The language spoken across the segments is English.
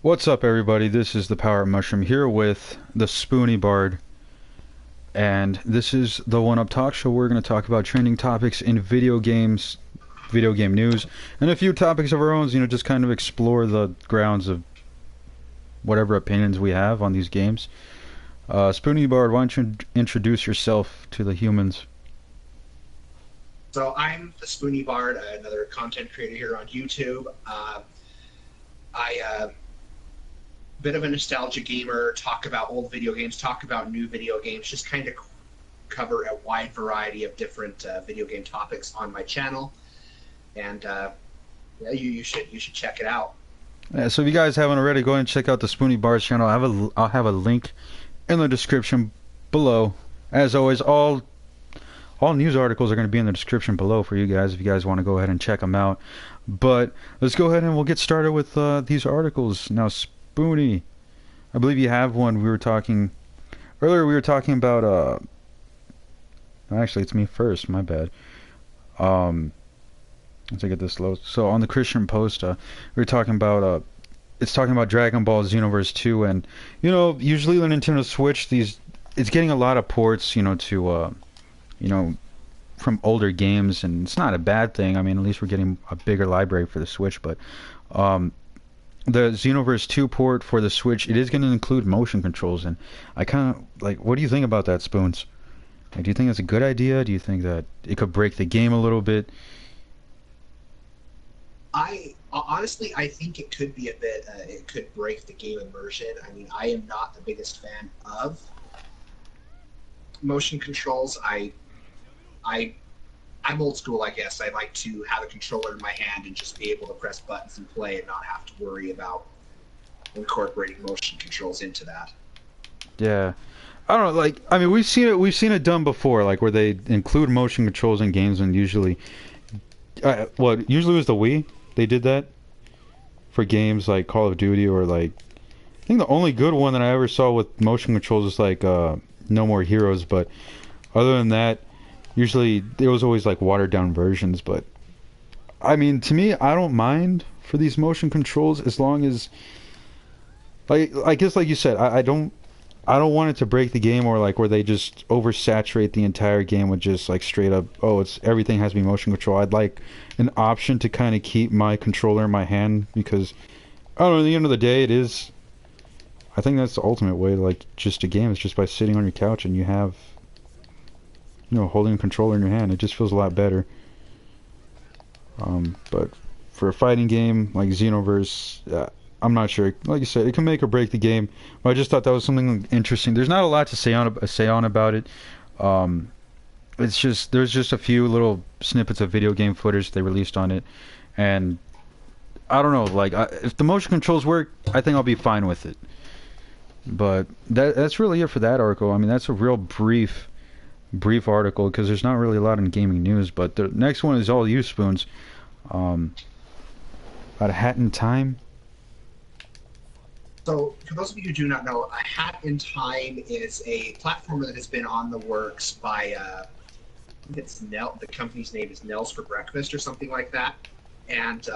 What's up, everybody? This is the ThePowerUpMushroom here with the Spoony Bard, and this is the One Up Talk Show. We're going to talk about trending topics in video games, video game news, and a few topics of our own. Just kind of explore the grounds of whatever opinions we have on these games. Spoony Bard, why don't you introduce yourself to the humans? So I'm the Spoony Bard, another content creator here on YouTube. I bit of a nostalgia gamer, talk about old video games, talk about new video games, just kind of cover a wide variety of different video game topics on my channel. And yeah, you should check it out. Yeah, so if you guys haven't already, go ahead and check out the Spoony Bard's channel. I'll have a link in the description below. As always, all news articles are going to be in the description below for you guys if you guys want to go ahead and check them out. But let's go ahead and we'll get started with these articles. Now, Spoony, I believe you have one. We were talking about actually it's me first, my bad. Let's get this low. So on the Christian Post, we were talking about it's talking about Dragon Ball Xenoverse 2, and usually the Nintendo Switch, it's getting a lot of ports, to from older games, and it's not a bad thing. I mean, at least we're getting a bigger library for the Switch, but the Xenoverse 2 port for the Switch, it is going to include motion controls, and I kind of like, what do you think about that, Spoons? Like, do you think that's a good idea? Do you think that it could break the game a little bit? I honestly, I think it could be a bit. It could break the game immersion. I mean, I am not the biggest fan of motion controls. I'm old school, I guess. I like to have a controller in my hand and just be able to press buttons and play and not have to worry about incorporating motion controls into that. Yeah. I don't know, like, I mean, we've seen it done before, like where they include motion controls in games, and usually usually it was the Wii. They did that for games like Call of Duty, or like, I think the only good one that I ever saw with motion controls was like No More Heroes, but other than that, usually there was always like watered down versions. But I mean, to me, I don't mind for these motion controls as long as, like, I guess like you said, I don't want it to break the game, or like where they just oversaturate the entire game with just like straight up, oh, it's everything has to be motion control. I'd like an option to kind of keep my controller in my hand, because I don't know, at the end of the day, I think that's the ultimate way to like just a game. It's just by sitting on your couch and you have, holding a controller in your hand. It just feels a lot better. But for a fighting game like Xenoverse, I'm not sure. Like you said, it can make or break the game. But I just thought that was something interesting. There's not a lot to say on about it. There's just a few little snippets of video game footage they released on it, and I don't know. Like, if the motion controls work, I think I'll be fine with it. But that's really it for that article. I mean, that's a real brief article, because there's not really a lot in gaming news. But the next one is all you, Spoons. About A Hat in Time. So, for those of you who do not know, A Hat in Time is a platformer that has been on the works by, I think it's Nell. The company's name is Nell's for Breakfast or something like that, and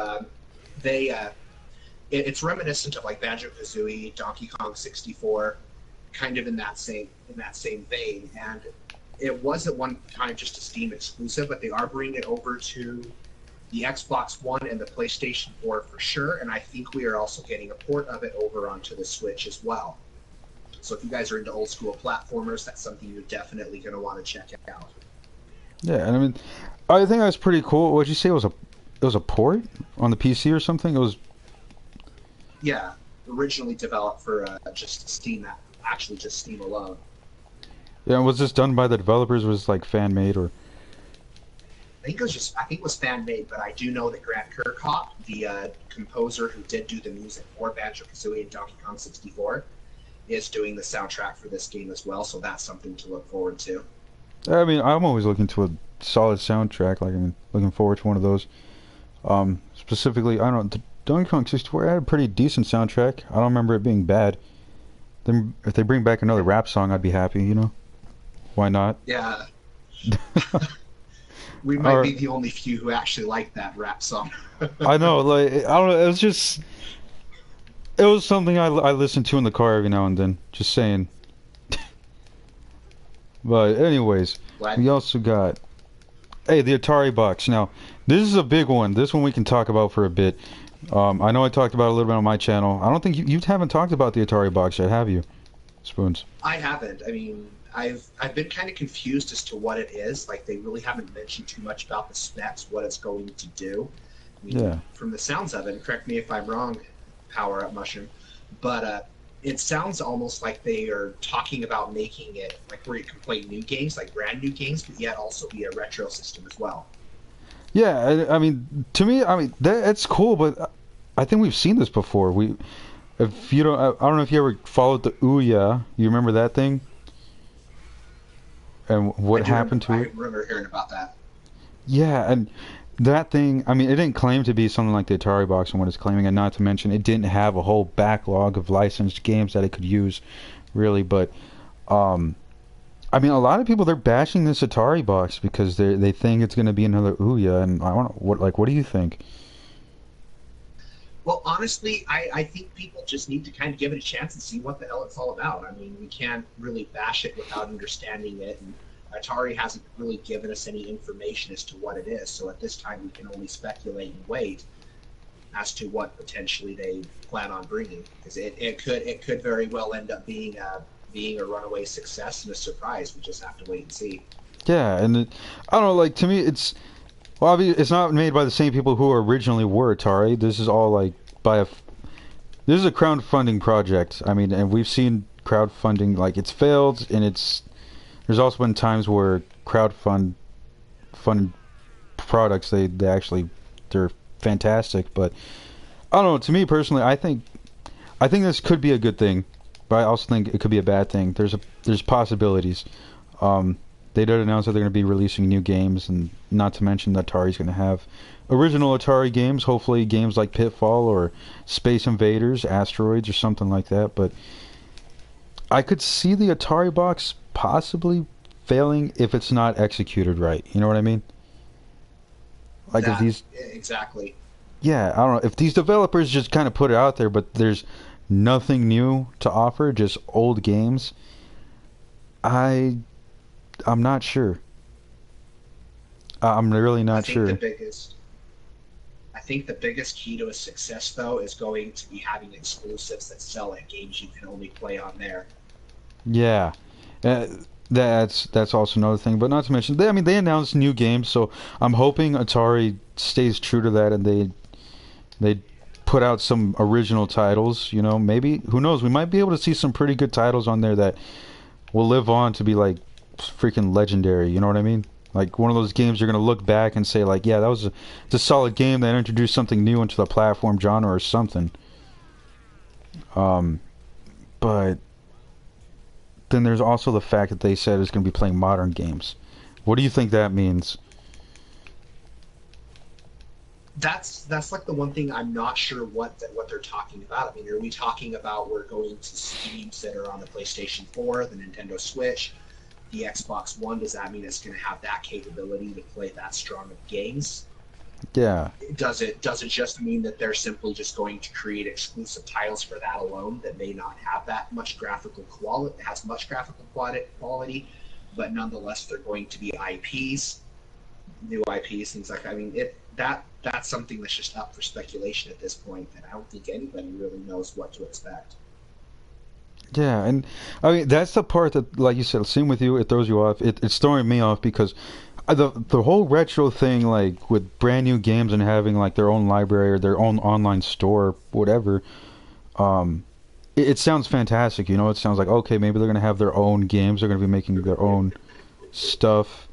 it's reminiscent of like Banjo-Kazooie, Donkey Kong 64, kind of in that same vein. And it was at one time just a Steam exclusive, but they are bringing it over to the Xbox One and the PlayStation 4 for sure, and I think we are also getting a port of it over onto the Switch as well. So if you guys are into old school platformers, that's something you're definitely going to want to check out. Yeah, and I mean, I think that's pretty cool. What'd you say, it was a port on the PC or something? It was. Yeah, originally developed for just Steam, actually just Steam alone. Yeah, was this done by the developers? Was it like fan made, or? I think it was fan made, but I do know that Grant Kirkhope, the composer who did do the music for Banjo-Kazooie and Donkey Kong 64, is doing the soundtrack for this game as well. So that's something to look forward to. I mean, I'm always looking to a solid soundtrack. Like, I'm looking forward to one of those. Specifically, I don't know, Donkey Kong 64 had a pretty decent soundtrack. I don't remember it being bad. Then if they bring back another rap song, I'd be happy. Why not? Yeah. We might be the only few who actually like that rap song. I know, like, I don't know, it was just, It was something I listened to in the car every now and then. Just saying. But anyways, What? we also got the Atari box. Now, this is a big one. This one we can talk about for a bit. I know I talked about it a little bit on my channel. I don't think you haven't talked about the Atari box yet, have you? Spoons. I haven't. I mean, I've been kind of confused as to what it is. Like, they really haven't mentioned too much about the specs, what it's going to do. I mean, Yeah. from the sounds of it, and correct me if I'm wrong, Power Up Mushroom, but it sounds almost like they are talking about making it like where you can play new games, like brand new games, but yet also be a retro system as well. Yeah, I mean, to me, I mean that's cool, but I think we've seen this before. If you don't, I don't know if you ever followed the Ouya. You remember that thing? And what happened to I it? remember hearing about that. Yeah, and that thing, I mean, it didn't claim to be something like the Atari box and what it's claiming, and not to mention, it didn't have a whole backlog of licensed games that it could use, really. But, I mean, a lot of people they're bashing this Atari box because they think it's going to be another Ouya, and I don't know, what do you think? Well, honestly, I think people just need to kind of give it a chance and see what the hell it's all about. I mean, we can't really bash it without understanding it, and Atari hasn't really given us any information as to what it is. So at this time, we can only speculate and wait as to what potentially they plan on bringing, because it could very well end up being a runaway success and a surprise. We just have to wait and see. Yeah, and I don't know, like to me, well, obviously, it's not made by the same people who originally were Atari. This is all like this is a crowdfunding project. I mean, and we've seen crowdfunding like it's failed, and there's also been times where fund products they actually they're fantastic. But I don't know. To me personally, I think this could be a good thing, but I also think it could be a bad thing. There's possibilities. They did announce that they're going to be releasing new games, and not to mention that Atari's going to have original Atari games, hopefully games like Pitfall or Space Invaders, Asteroids, or something like that. But I could see the Atari box possibly failing if it's not executed right. You know what I mean? Like if That these, exactly. yeah, I don't know, if these developers just kind of put it out there, but there's nothing new to offer, just old games. I I'm not sure. I'm really I not think the sure. biggest I think the biggest key to a success, though, is going to be having exclusives that sell at games you can only play on there. Yeah, uh, that's also another thing. But not to mention, I mean, they announced new games, so I'm hoping Atari stays true to that and they put out some original titles. You know, maybe who knows? We might be able to see some pretty good titles on there that will live on to be like freaking legendary. You know what I mean? Like one of those games you're gonna look back and say like, yeah, it's a solid game that introduced something new into the platform genre or something. Um, but then there's also the fact that they said it's gonna be playing modern games. What do you think that means? That's like the one thing I'm not sure what they're talking about. I mean, are we talking about we're going to games that are on the PlayStation 4, the Nintendo Switch, the Xbox One? Does that mean it's going to have that capability to play that strong of games? Yeah, Does it just mean that they're simply just going to create exclusive titles for that alone that may not have that much graphical quality, has much graphical quality, but nonetheless they're going to be IPs, new IPs, things like that. I mean, that's something that's just up for speculation at this point, and I don't think anybody really knows what to expect. yeah, and I mean that's the part that, like you said, same with you. It throws you off. It's throwing me off because the whole retro thing, like with brand new games and having like their own library or their own online store, whatever. Um, it sounds fantastic. You know, it sounds like okay, maybe they're gonna have their own games. They're gonna be making their own stuff,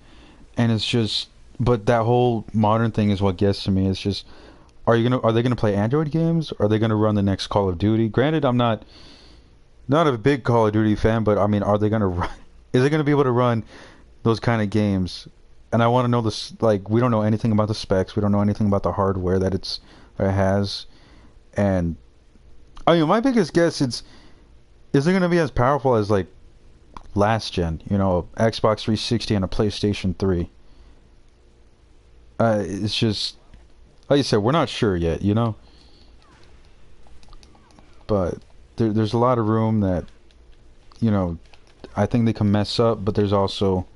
and it's just. But that whole modern thing is what gets to me. It's just, are they gonna play Android games? Are they gonna run the next Call of Duty? Granted, I'm not a big Call of Duty fan, but I mean, are they gonna run? Is it gonna be able to run those kind of games? And I want to know this. Like, we don't know anything about the specs. We don't know anything about the hardware that it has. And I mean, my biggest guess is it gonna be as powerful as like last gen? You know, Xbox 360 and a PlayStation 3. It's just like you said, we're not sure yet. You know, but there's a lot of room that, you know, I think they can mess up, but there's also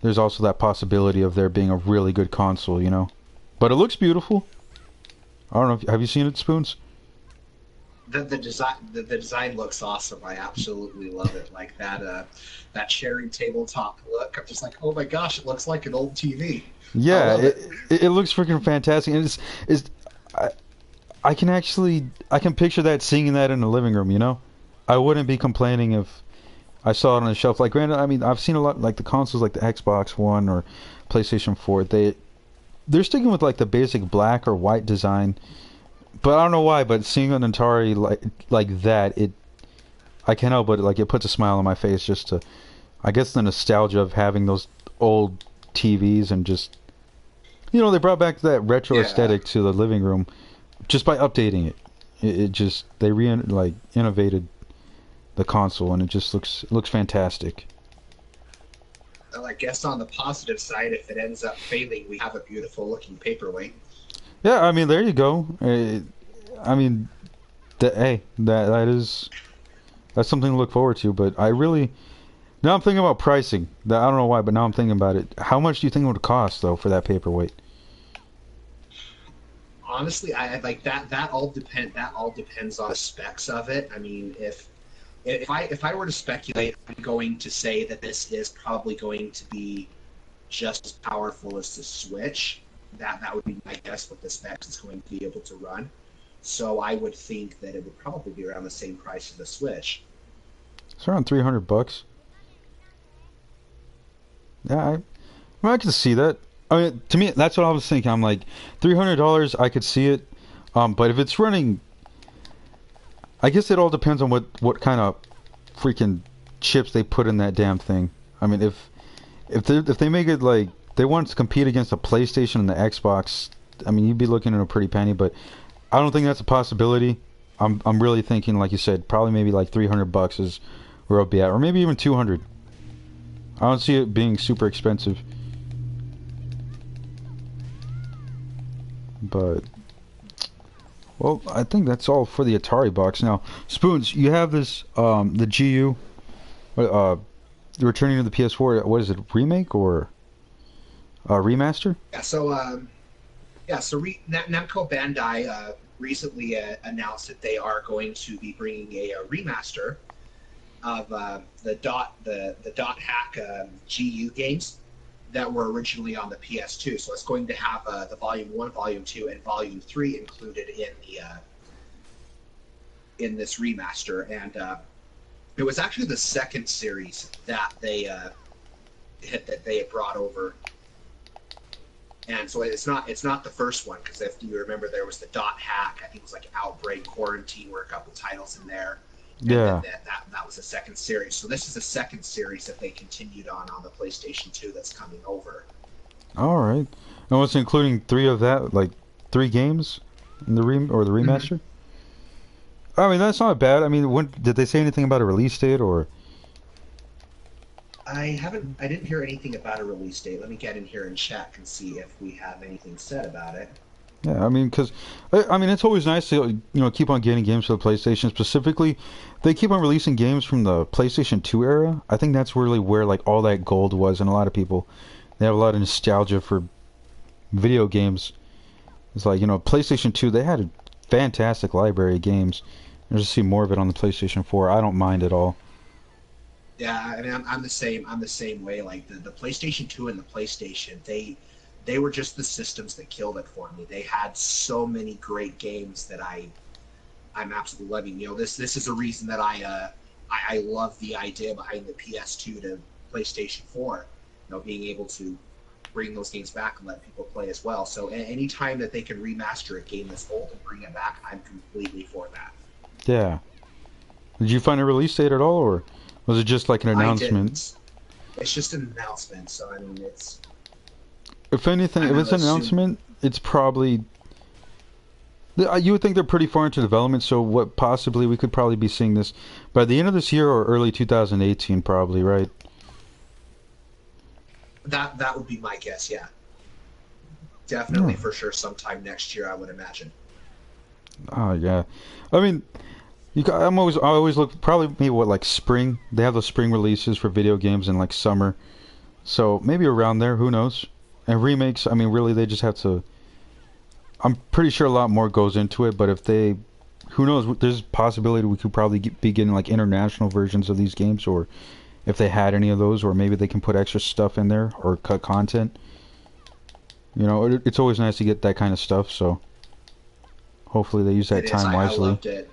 that possibility of there being a really good console, you know. But it looks beautiful. I don't know. Have you seen it, Spoons? The design looks awesome. I absolutely love it. Like that sharing tabletop look. I'm just like, oh my gosh, it looks like an old TV. Yeah, it looks freaking fantastic. And I can picture that, seeing that in the living room, you know. I wouldn't be complaining if I saw it on the shelf. Like, granted, I mean, I've seen a lot, like the consoles, like the Xbox One or PlayStation 4. They're sticking with like the basic black or white design, but I don't know why. But seeing an Atari like that, I can't help but like it puts a smile on my face, just to, I guess, the nostalgia of having those old TVs, and just, you know, they brought back that retro aesthetic to the living room just by updating it. It just, they innovated the console, and it just looks fantastic. Well, I guess on the positive side, if it ends up failing, we have a beautiful looking paperweight. Yeah, I mean, there you go. I mean, that's something to look forward to. But now I'm thinking about pricing. I don't know why, but now I'm thinking about it. How much do you think it would cost, though, for that paperweight? Honestly, I like that. That all depends on the specs of it. I mean, if I were to speculate, I'm going to say that this is probably going to be just as powerful as the Switch. That would be my guess what the specs is going to be able to run. So I would think that it would probably be around the same price as the Switch. It's around $300. Yeah, I can see that. I mean, to me, that's what I was thinking. I'm like, $300, I could see it. But if it's running, I guess it all depends on what kind of freaking chips they put in that damn thing. I mean, if they make it like they want to compete against the PlayStation and the Xbox, I mean, you'd be looking at a pretty penny. But I don't think that's a possibility. I'm really thinking, like you said, probably maybe like $300 is where I'll be at, or maybe even 200. I don't see it being super expensive. But, well, I think that's all for the Atari box. Now, Spoons, you have this, the GU, returning to the PS4. What is it, remake or remaster? Yeah. So Namco Bandai recently announced that they are going to be bringing a remaster of the dot hack GU games that were originally on the PS2. So it's going to have the Volume 1, Volume 2, and Volume 3 included in this remaster. And it was actually the second series that they had brought over. And so it's not the first one, because if you remember, there was the dot hack. I think it was like Outbreak, Quarantine, were a couple titles in there. Yeah. That was the second series. So this is the second series that they continued on the PlayStation 2 that's coming over. All right. And what's including 3 of that, like 3 games in the remaster? Mm-hmm. I mean, that's not bad. I mean, when did they say anything about a release date, or? I didn't hear anything about a release date. Let me get in here and check and see if we have anything said about it. Yeah, I mean, because it's always nice to keep on getting games for the PlayStation. Specifically, they keep on releasing games from the PlayStation 2 era. I think that's really where like all that gold was, and a lot of people, they have a lot of nostalgia for video games. It's like, PlayStation 2, they had a fantastic library of games. I just see more of it on the PlayStation 4. I don't mind at all. Yeah, I mean, I'm the same way. Like the PlayStation 2 and the PlayStation, they were just the systems that killed it for me. They had so many great games that I'm absolutely loving. This is a reason that I love the idea behind the PS2 to PlayStation 4. Being able to bring those games back and let people play as well. So anytime that they can remaster a game that's old and bring it back, I'm completely for that. Yeah. Did you find a release date at all, or was it just like an announcement? I didn't. It's just an announcement, so I mean, it's... If anything, if it's an announcement, it's probably... You would think they're pretty far into development, so what possibly we could probably be seeing this by the end of this year or early 2018, probably, right? That would be my guess, yeah. Definitely, for sure, sometime next year, I would imagine. Oh, yeah. I mean, I always look probably maybe what like spring. They have those spring releases for video games and like summer, so maybe around there. Who knows? And remakes. I mean, really, they just have to. I'm pretty sure a lot more goes into it, but if they, who knows? There's a possibility we could probably be getting like international versions of these games, or if they had any of those, or maybe they can put extra stuff in there or cut content. You know, it's always nice to get that kind of stuff. So hopefully they use that It is. time I wisely. loved it.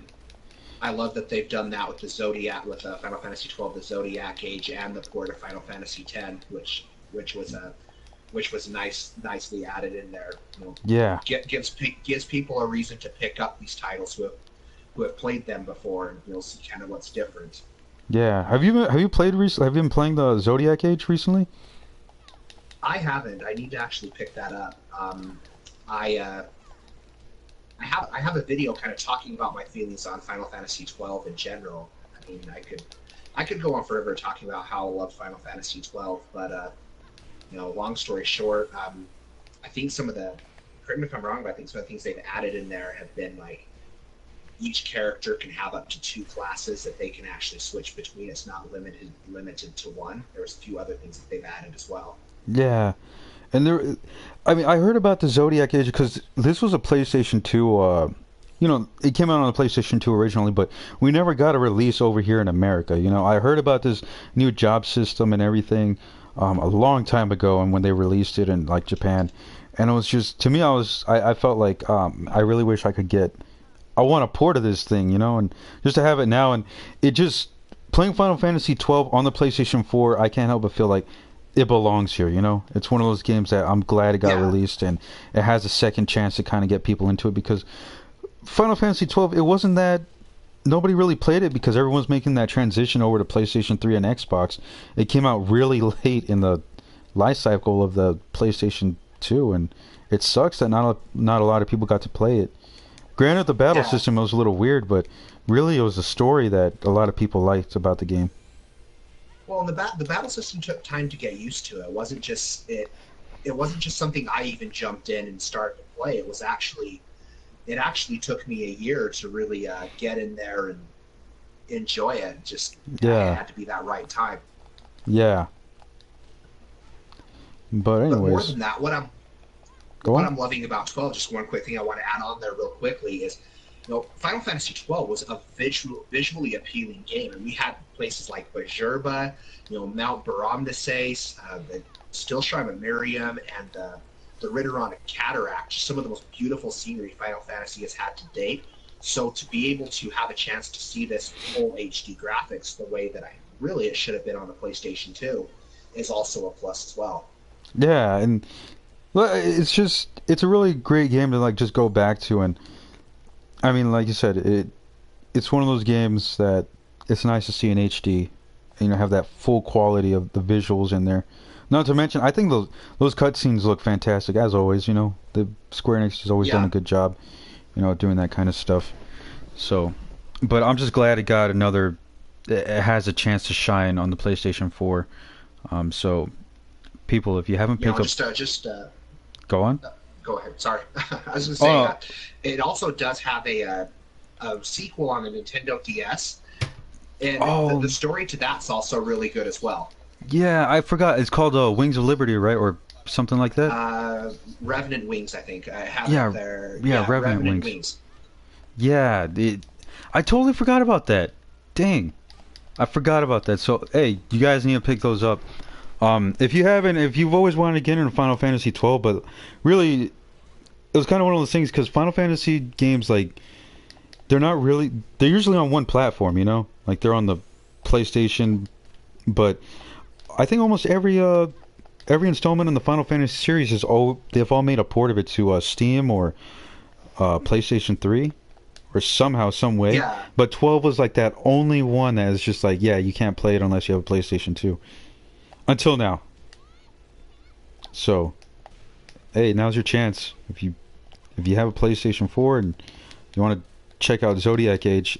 I love that they've done that with the Zodiac, with Final Fantasy 12, the Zodiac Age, and the port of Final Fantasy 10, which was a which was nicely added in there. You know, Yeah, gives people a reason to pick up these titles who have played them before, and you'll see kind of what's different. yeah. Have you played recently? Have you been playing the Zodiac Age recently? I haven't. I need to actually pick that up. I I have a video kind of talking about my feelings on Final Fantasy 12 in general. I mean, I could go on forever talking about how I love Final Fantasy 12, but you know, long story short, I think some of the, correct me if I'm wrong, but I think some of the things they've added in there have been like each character can have up to 2 classes that they can actually switch between. It's not limited to one. There's a few other things that they've added as well. Yeah, and there, I mean, I heard about the Zodiac Age because this was a PlayStation 2. You know, it came out on the PlayStation 2 originally, but we never got a release over here in America. You know, I heard about this new job system and everything a long time ago, and when they released it in like Japan, and it was just to me, I felt like I really wish I could get. I want a port of this thing, you know, and just to have it now, and it just playing Final Fantasy 12 on the PlayStation 4, I can't help but feel like it belongs here, you know. It's one of those games that I'm glad it got Yeah, released and it has a second chance to kind of get people into it because Final Fantasy 12, it wasn't that nobody really played it because everyone's making that transition over to PlayStation 3 and Xbox. It came out really late in the life cycle of the PlayStation 2, and it sucks that not a lot of people got to play it. Granted, the battle yeah. system was a little weird, but really it was a story that a lot of people liked about the game. Well, and the battle system took time to get used to. It wasn't just something I even jumped in and started to play. It actually took me a year to really get in there and enjoy it. Just it Yeah, had to be that right time. yeah. But But more anyways, than that, go what on. I'm loving about 12, just one quick thing I want to add on there real quickly is, you know, Final Fantasy 12 was a visually appealing game, and we had places like Bajurba, you know, Mount Baramneses, the Still Shrine of Miriam, and the Ridderonic Cataract, just some of the most beautiful scenery Final Fantasy has had to date. So to be able to have a chance to see this full HD graphics the way that it should have been on the PlayStation 2 is also a plus as well. Yeah, and well, it's a really great game to like just go back to, and I mean, like you said, it's one of those games that it's nice to see in HD, and, you know, have that full quality of the visuals in there. Not to mention, I think those cutscenes look fantastic as always. You know, the Square Enix has always done a Yeah, good job, you know, doing that kind of stuff. So, but I'm just glad it got another. It has a chance to shine on the PlayStation 4. So people, if you haven't you picked know, up, go on. go ahead. Sorry, I was going to Oh say no. it also does have a sequel on the Nintendo DS, and the Oh story to that's also really good as well. yeah, I forgot. It's called Wings of Liberty, right, or something like that. Revenant Wings, I think I have it Yeah, there. yeah, Yeah, Revenant Revenant Wings. Wings. Yeah, I totally forgot about that. Dang, I forgot about that. So hey, you guys need to pick those up. If you haven't, if you've always wanted to get into Final Fantasy 12, but really, it was kind of one of those things because Final Fantasy games, like, they're usually on one platform, you know, like they're on the PlayStation, but I think almost every installment in the Final Fantasy series they've all made a port of it to Steam or PlayStation 3 or somehow some way. Yeah, But 12 was like that only one that is just like, yeah, you can't play it unless you have a PlayStation 2 until now. So hey, now's your chance if you have a PlayStation 4 and you want to check out Zodiac Age.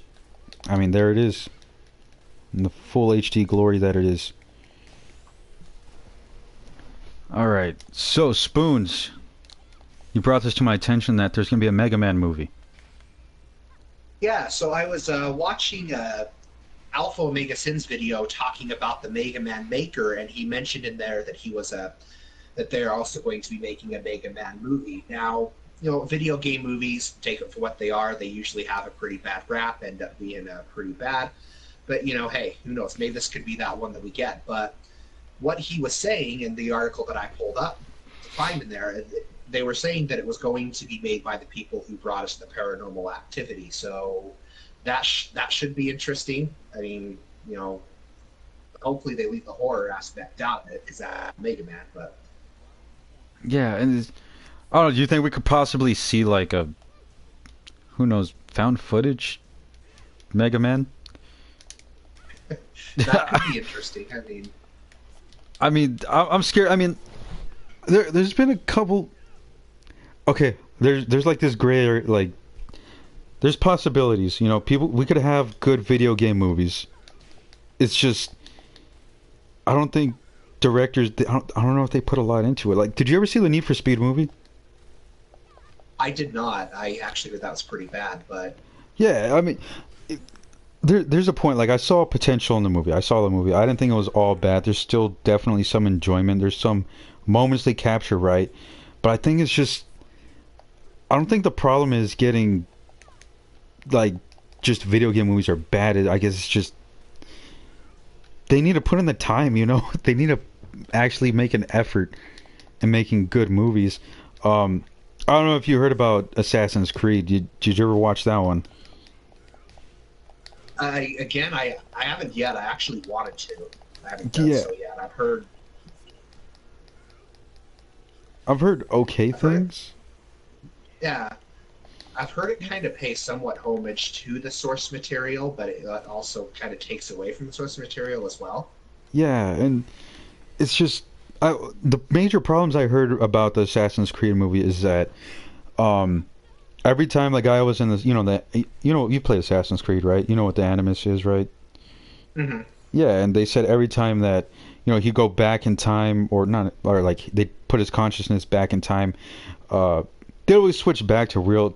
I mean, there it is in the full HD glory that it is. All right, so Spoons, you brought this to my attention that there's gonna be a Mega Man movie. Yeah, so I was watching Alpha Omega Sin's video talking about the Mega Man maker, and he mentioned in there that he was a that they're also going to be making a Mega Man movie. Now, video game movies, take it for what they are. They usually have a pretty bad rap, end up being pretty bad. But hey, who knows? Maybe this could be that one that we get. But what he was saying in the article that I pulled up to find in there, they were saying that it was going to be made by the people who brought us the Paranormal Activity. So that should be interesting. I mean, hopefully they leave the horror aspect out of it because that Mega Man. But Yeah, and I don't know. Do you think we could possibly see like a, who knows, found footage Mega Man? that could be interesting. I mean, I'm scared. I mean, there's been a couple. Okay, there's like this gray area, like there's possibilities. People, we could have good video game movies. It's just I don't think directors. I don't know if they put a lot into it. Like, did you ever see the Need for Speed movie? I did not. I actually thought that was pretty bad, but Yeah, I mean, there's a point. Like, I saw potential in the movie. I saw the movie. I didn't think it was all bad. There's still definitely some enjoyment. There's some moments they capture right, but I think it's just. I don't think the problem is getting like just video game movies are bad. I guess it's just they need to put in the time. They need to actually make an effort in making good movies. I don't know if you heard about Assassin's Creed. Did you ever watch that one? I haven't yet. I actually wanted to. I haven't done Yeah, so yet. I've heard okay I've heard, things. yeah, I've heard it kind of pay somewhat homage to the source material, but it also kind of takes away from the source material as well. Yeah, and it's just the major problems I heard about the Assassin's Creed movie is that um, every time the guy was in this, you play Assassin's Creed, right? You know what the Animus is, right? Hmm. Yeah, and they said every time that he'd go back in time, or not, or like they put his consciousness back in time, uh, they always switch back to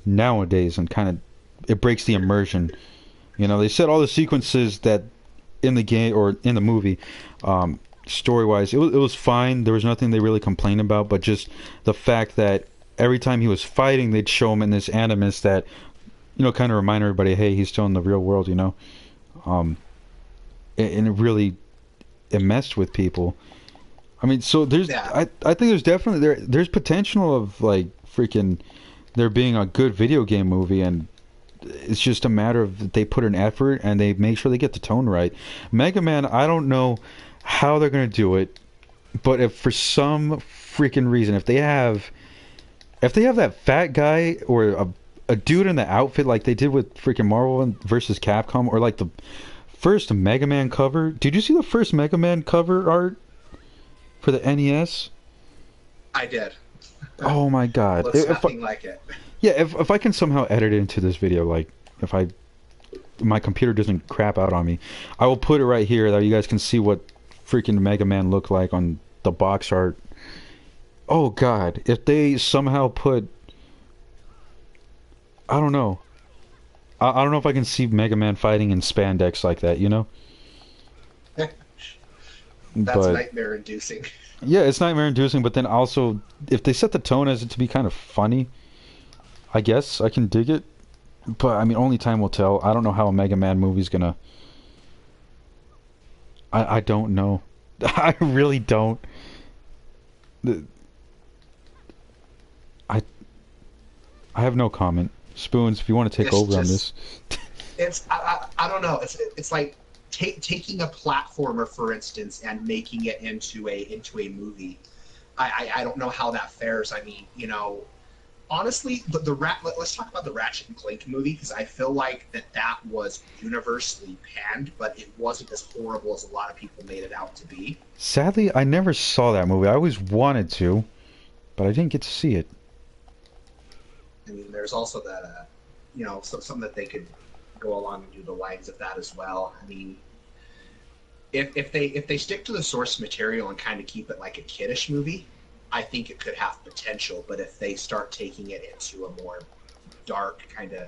nowadays, and kind of it breaks the immersion. They said all the sequences that in the game or in the movie, story wise, it was fine. There was nothing they really complained about, but just the fact that every time he was fighting, they'd show him in this animus that kind of remind everybody, hey, he's still in the real world. Um, and it really it messed with people. I mean, so Yeah, I think there's definitely there's potential of like freaking there being a good video game movie, and it's just a matter of they put an effort and they make sure they get the tone right. Mega Man, I don't know how they're gonna do it, but if for some freaking reason if they have that fat guy or a dude in the outfit like they did with freaking Marvel versus Capcom, or like the first Mega Man cover. Did you see the first Mega Man cover art for the NES? I did. Oh my god. Looks nothing like it. Yeah, if I can somehow edit it into this video, like if my computer doesn't crap out on me, I will put it right here that you guys can see what freaking Mega Man looked like on the box art. Oh god, if they somehow put, I don't know. I don't know if I can see Mega Man fighting in spandex like that. That's But nightmare inducing. yeah, it's nightmare inducing, but then also if they set the tone as it to be kind of funny, I guess I can dig it. But I mean, only time will tell. I don't know how a Mega Man movie's gonna. I don't know. I really don't. The- I I have no comment. Spoons, if you want to take It's over on this. just I don't know. It's like taking a platformer, for instance, and making it into a movie. I don't know how that fares. I mean, honestly, let's talk about the Ratchet and Clank movie, because I feel like that was universally panned, but it wasn't as horrible as a lot of people made it out to be. Sadly, I never saw that movie. I always wanted to, but I didn't get to see it. I mean, there's also that, something that they could go along and do the lines of that as well. I mean, if they stick to the source material and kind of keep it like a kiddish movie, I think it could have potential. But if they start taking it into a more dark kind of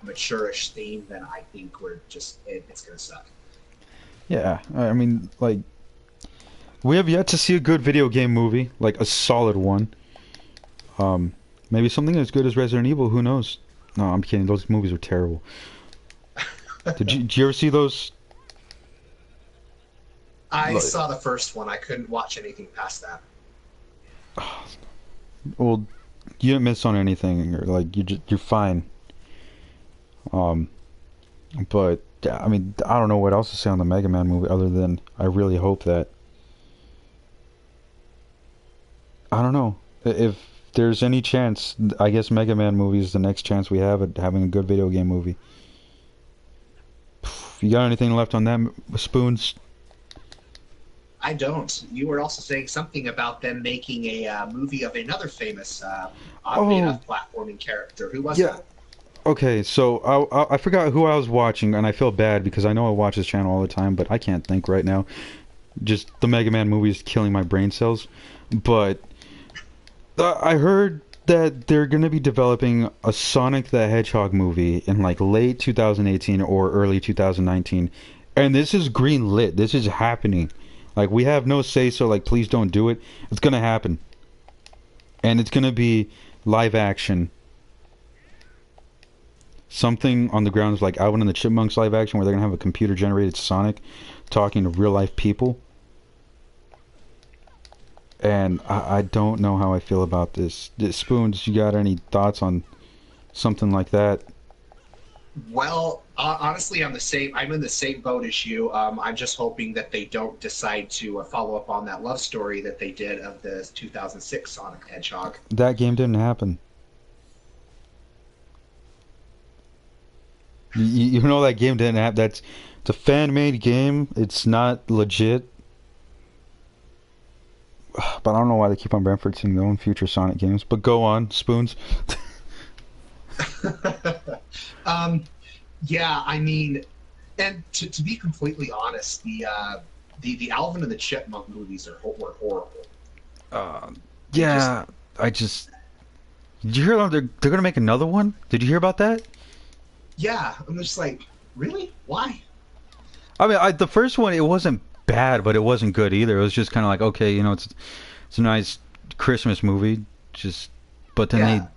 mature-ish theme, then I think it's gonna suck. Yeah, I mean, like, we have yet to see a good video game movie, like a solid one. Maybe something as good as Resident Evil. Who knows? No, I'm kidding. Those movies are terrible. Did you ever see those? I Like, saw the first one. I couldn't watch anything past that. well, you didn't miss on anything, or like you're fine. Um, but yeah, I mean, I don't know what else to say on the Mega Man movie other than I really hope that. I don't know if there's any chance. I guess Mega Man movie is the next chance we have at having a good video game movie. You got anything left on that, Spoons? I don't. You were also saying something about them making a movie of another famous, oddly enough, platforming character. Who was that? Okay, so I forgot who I was watching, and I feel bad because I know I watch this channel all the time, but I can't think right now. Just the Mega Man movie is killing my brain cells. But I heard that they're going to be developing a Sonic the Hedgehog movie in like late 2018 or early 2019. And this is green lit. This is happening. Like, we have no say, so like, please don't do it. It's going to happen. And it's going to be live action. Something on the grounds like Alvin and the Chipmunks live action where they're going to have a computer generated Sonic talking to real life people. And I don't know how I feel about this. Spoons, you got any thoughts on something like that? Well, honestly, I'm in the same boat as you. I'm just hoping that they don't decide to follow up on that love story that they did of the 2006 Sonic the Hedgehog. That game didn't happen. You know that game didn't happen. It's a fan-made game. It's not legit. But I don't know why they keep on referencing their own future Sonic games. But go on, Spoons. Yeah, I mean, and to be completely honest, the Alvin and the Chipmunk movies were horrible. Yeah, Did you hear they're gonna make another one? Did you hear about that? Yeah, I'm just like, really? Why? I mean, the first one, it wasn't bad, but it wasn't good either. It was just kind of like, okay, you know, it's a nice Christmas movie, but then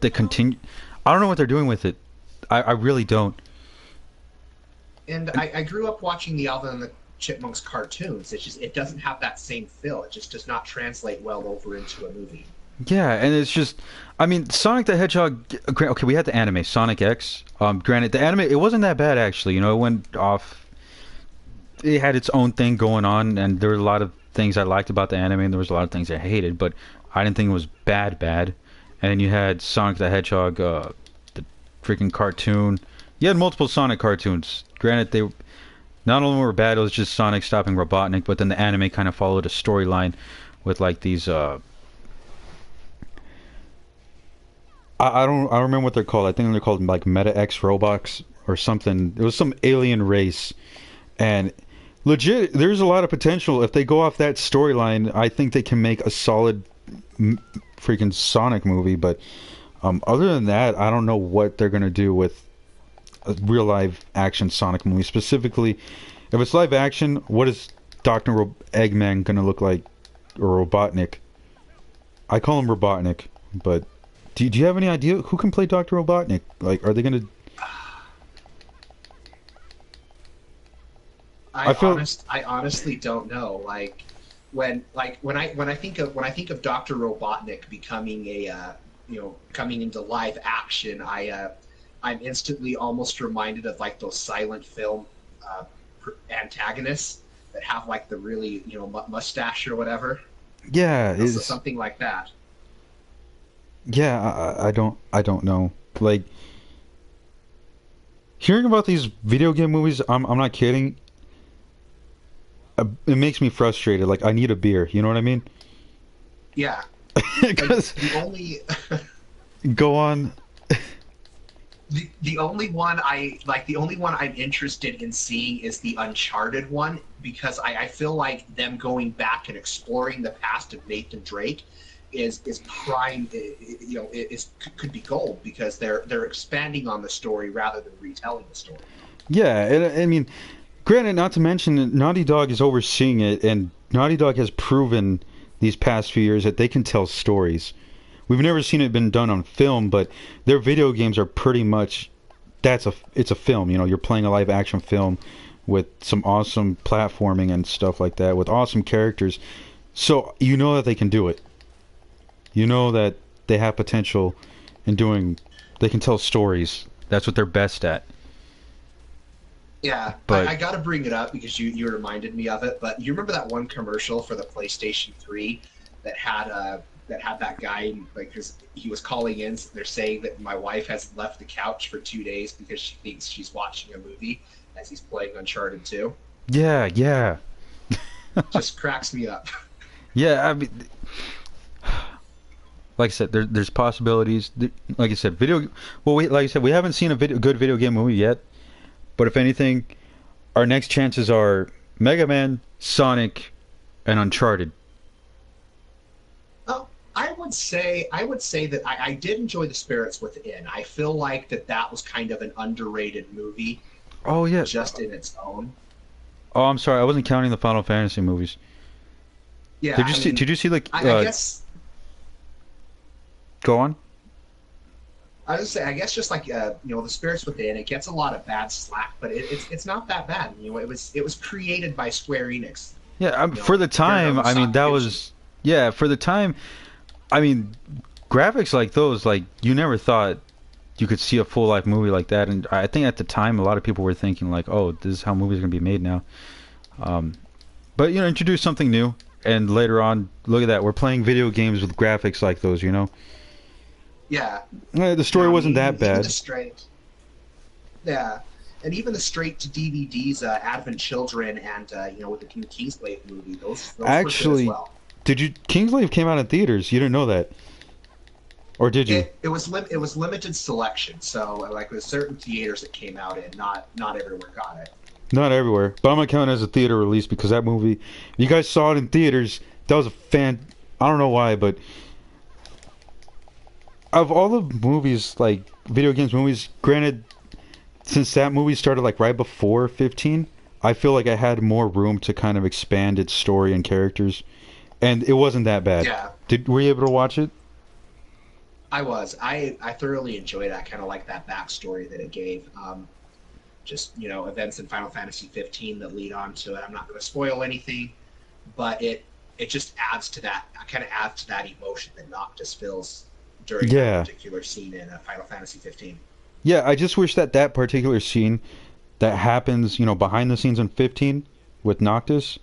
they continue. I don't know what they're doing with it. I really don't. And I grew up watching the Alvin and the Chipmunks cartoons. It doesn't have that same feel. It just does not translate well over into a movie. Yeah, and it's just, I mean, Sonic the Hedgehog. Okay, we had the anime Sonic X. Granted, the anime, it wasn't that bad actually. You know, it went off. It had its own thing going on, and there were a lot of things I liked about the anime, and there was a lot of things I hated, but I didn't think it was bad. And then you had Sonic the Hedgehog, the freaking cartoon. You had multiple Sonic cartoons. Granted, they not only were bad, it was just Sonic stopping Robotnik, but then the anime kind of followed a storyline with like these. I don't remember what they're called. I think they're called like Meta X robots or something. It was some alien race, and legit, there's a lot of potential if they go off that storyline. I think they can make a solid freaking Sonic movie. But other than that, I don't know what they're gonna do with a real live action Sonic movie. Specifically, if it's live action, what is Dr. Eggman gonna look like, or Robotnik? I call him Robotnik, but do you have any idea who can play Dr. Robotnik? Like, are they gonna? I honestly don't know. Like when I think of Dr. Robotnik becoming coming into live action, I'm instantly almost reminded of like those silent film antagonists that have like the really mustache or whatever. Yeah, so something like that. Yeah, I don't know. Like, hearing about these video game movies, I'm not kidding. It makes me frustrated. Like, I need a beer. You know what I mean? Yeah. Because the only go on. The only one I'm interested in seeing is the Uncharted one, because I feel like them going back and exploring the past of Nathan Drake is prime. Could be gold because they're expanding on the story rather than retelling the story. Yeah, and I mean, granted, not to mention that Naughty Dog is overseeing it, and Naughty Dog has proven these past few years that they can tell stories. We've never seen it been done on film, but their video games are pretty much it's a film. You know, you're playing a live action film with some awesome platforming and stuff like that, with awesome characters. So you know that they can do it. You know that they have potential in doing. They can tell stories. That's what they're best at. Yeah, but I got to bring it up because you reminded me of it. But you remember that one commercial for the PlayStation 3 that had that guy, like, cause he was calling in. They're saying that my wife has left the couch for 2 days because she thinks she's watching a movie as he's playing Uncharted 2. Yeah, yeah. Just cracks me up. Yeah, I mean, like I said, there's possibilities. Like I said, like I said, we haven't seen a good video game movie yet. But if anything, our next chances are Mega Man, Sonic, and Uncharted. Oh, I would say that I did enjoy The Spirits Within. I feel like that was kind of an underrated movie. Oh yeah, just in its own. Oh, I'm sorry, I wasn't counting the Final Fantasy movies. Yeah. Did you see like? I guess. Go on. I was gonna say, I guess just like The Spirits Within, it gets a lot of bad slack, but it's not that bad. You know, it was created by Square Enix. Yeah, for the time, I mean, that was for the time. I mean, graphics like those, like you never thought you could see a full life movie like that, and I think at the time a lot of people were thinking like, oh, this is how movies are gonna be made now. But introduce something new, and later on, look at that, we're playing video games with graphics like those, you know. Yeah. The story wasn't that bad. And even the straight to DVDs, Advent Children, and with the Kingsglaive movie, those actually, were good as well. Did you? Kingsglaive came out in theaters. You didn't know that, or did you? It was limited selection, so like with certain theaters it came out in, not everywhere got it. Not everywhere, but I'm gonna count it as a theater release because that movie, if you guys saw it in theaters, that was I don't know why, but. Of all the movies, like video games movies, granted, since that movie started like right before 15, I feel like I had more room to kind of expand its story and characters, and it wasn't that bad. Yeah. Were you able to watch it? I was. I thoroughly enjoyed it. I kind of like that backstory that it gave. Just events in Final Fantasy 15 that lead on to it. I'm not going to spoil anything, but it just adds to that. Kind of adds to that emotion that Noctis feels during that particular scene in Final Fantasy 15. Yeah, I just wish that particular scene that happens, behind the scenes in 15 with Noctis,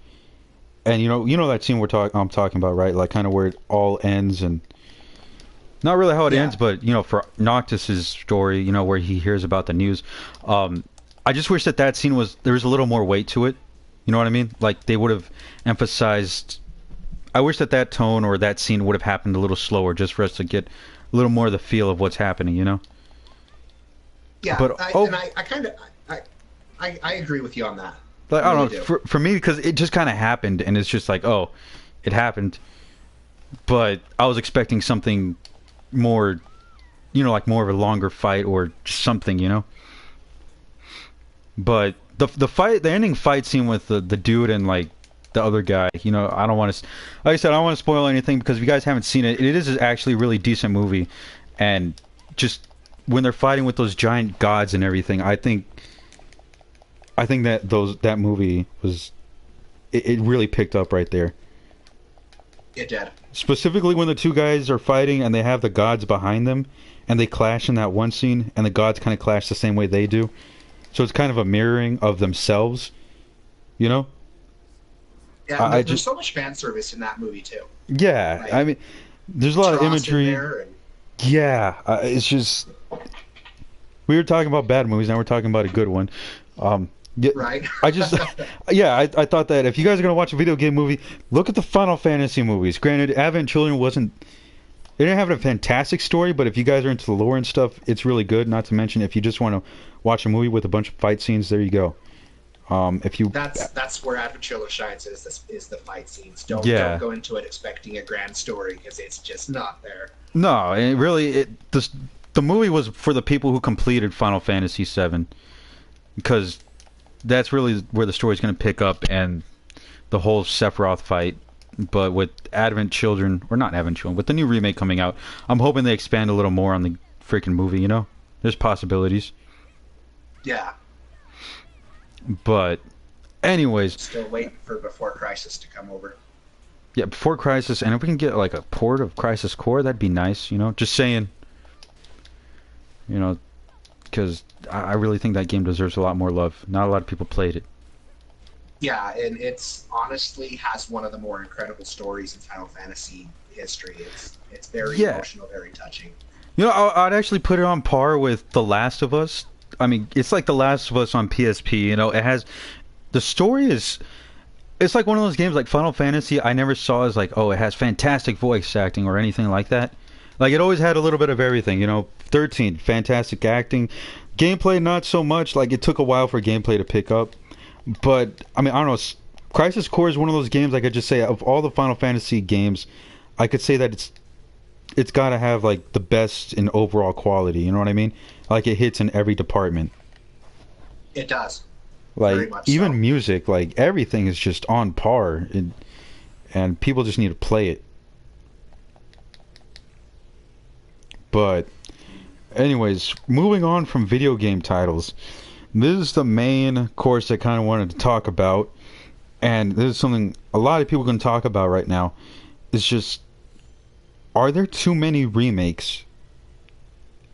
and you know that scene I'm talking about, right? Like kind of where it all ends, and not really how it ends, but for Noctis's story, where he hears about the news. I just wish that scene there was a little more weight to it. You know what I mean? Like they would have emphasized. I wish that tone or that scene would have happened a little slower, just for us to get a little more of the feel of what's happening, Yeah, but I agree with you on that. Like, I don't know, for me, because it just kind of happened, and it's just like, oh, it happened. But I was expecting something more, like more of a longer fight or something, But the ending fight scene with the dude and like the other guy, I don't want to, like I said, I don't want to spoil anything because if you guys haven't seen it, it is actually a really decent movie, and just when they're fighting with those giant gods and everything, I think that movie was, it really picked up right there. It did. Specifically when the two guys are fighting and they have the gods behind them, and they clash in that one scene, and the gods kind of clash the same way they do, so it's kind of a mirroring of themselves, Yeah, there's so much fan service in that movie too. Yeah, like, I mean, there's a lot of imagery. Yeah, it's just we were talking about bad movies, now we're talking about a good one. Right. I thought that if you guys are gonna watch a video game movie, look at the Final Fantasy movies. Granted, Advent Children they didn't have a fantastic story, but if you guys are into the lore and stuff, it's really good. Not to mention, if you just want to watch a movie with a bunch of fight scenes, there you go. If you That's where Advent Chiller shines, is the fight scenes. Don't go into it expecting a grand story, because it's just not there. No, it really the movie was for the people who completed Final Fantasy VII, because that's really where the story's going to pick up, and the whole Sephiroth fight. But with Advent Children, or not Advent Children, with the new remake coming out, I'm hoping they expand a little more on the freaking movie. You know, there's possibilities. Yeah. But, anyways, still waiting for Before Crisis to come over. Yeah, Before Crisis, and if we can get like a port of Crisis Core, that'd be nice. You know, just saying. You know, because I really think that game deserves a lot more love. Not a lot of people played it. Yeah, and it's honestly has one of the more incredible stories in Final Fantasy history. It's very emotional, very touching. You know, I'd actually put it on par with The Last of Us. I mean, it's like The Last of Us on PSP. You know, it has the story is. It's like one of those games like Final Fantasy I never saw as like, oh, it has fantastic voice acting or anything like that. Like, it always had a little bit of everything, you know. 13, fantastic acting. Gameplay, not so much. Like, it took a while for gameplay to pick up. But, I mean, I don't know. Crisis Core is one of those games I could just say, of all the Final Fantasy games, I could say that it's got to have, like, the best in overall quality. You know what I mean? Like, it hits in every department. It does. Like, even music, like, everything is just on par. And people just need to play it. But, anyways, moving on from video game titles, this is the main course I kind of wanted to talk about. And this is something a lot of people can talk about right now. It's just, are there too many remakes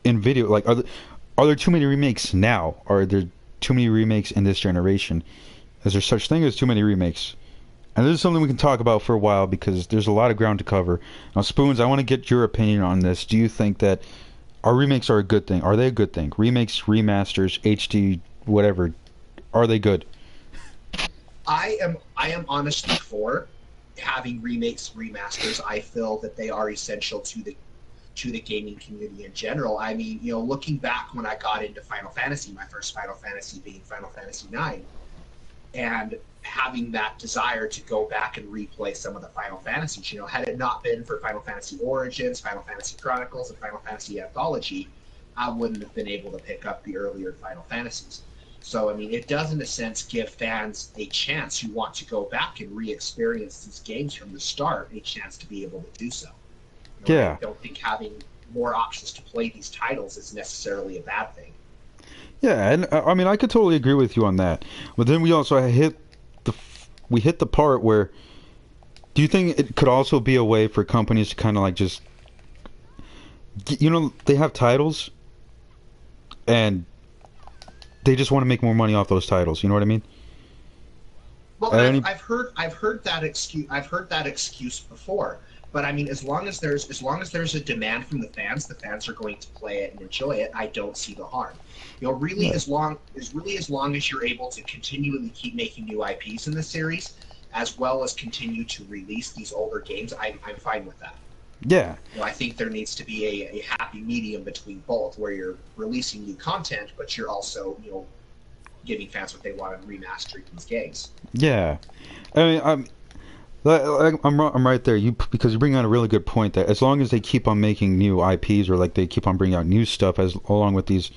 in video? Like, are there too many remakes now? Are there too many remakes in this generation? Is there such thing as too many remakes? And this is something we can talk about for a while because there's a lot of ground to cover. Now, Spoons, I want to get your opinion on this. Do you think that our remakes are a good thing? Are they a good thing? Remakes, remasters, HD, whatever, are they good? I am honestly for having remakes, remasters. I feel that they are essential to the gaming community in general. I mean, you know, looking back when I got into Final Fantasy, my first Final Fantasy being Final Fantasy IX, and having that desire to go back and replay some of the Final Fantasies. You know, had it not been for Final Fantasy Origins, Final Fantasy Chronicles, and Final Fantasy Anthology, I wouldn't have been able to pick up the earlier Final Fantasies. So, I mean, it does, in a sense, give fans a chance who want to go back and re-experience these games from the start, a chance to be able to do so. You know, yeah. I don't think having more options to play these titles is necessarily a bad thing. Yeah, and I mean, I could totally agree with you on that. But then we also hit the part where, do you think it could also be a way for companies to kind of like just, you know, they have titles and they just want to make more money off those titles. You know what I mean? Well, I've heard that excuse before. But I mean, as long as there's a demand from the fans are going to play it and enjoy it. I don't see the harm. You know, really, as long as you're able to continually keep making new IPs in the series, as well as continue to release these older games, I'm fine with that. Yeah. You know, I think there needs to be a happy medium between both, where you're releasing new content, but you're also, you know, giving fans what they want and remastering these games. Yeah, I mean, I'm right there. Because you bring out a really good point that as long as they keep on making new IPs or like they keep on bringing out new stuff along with these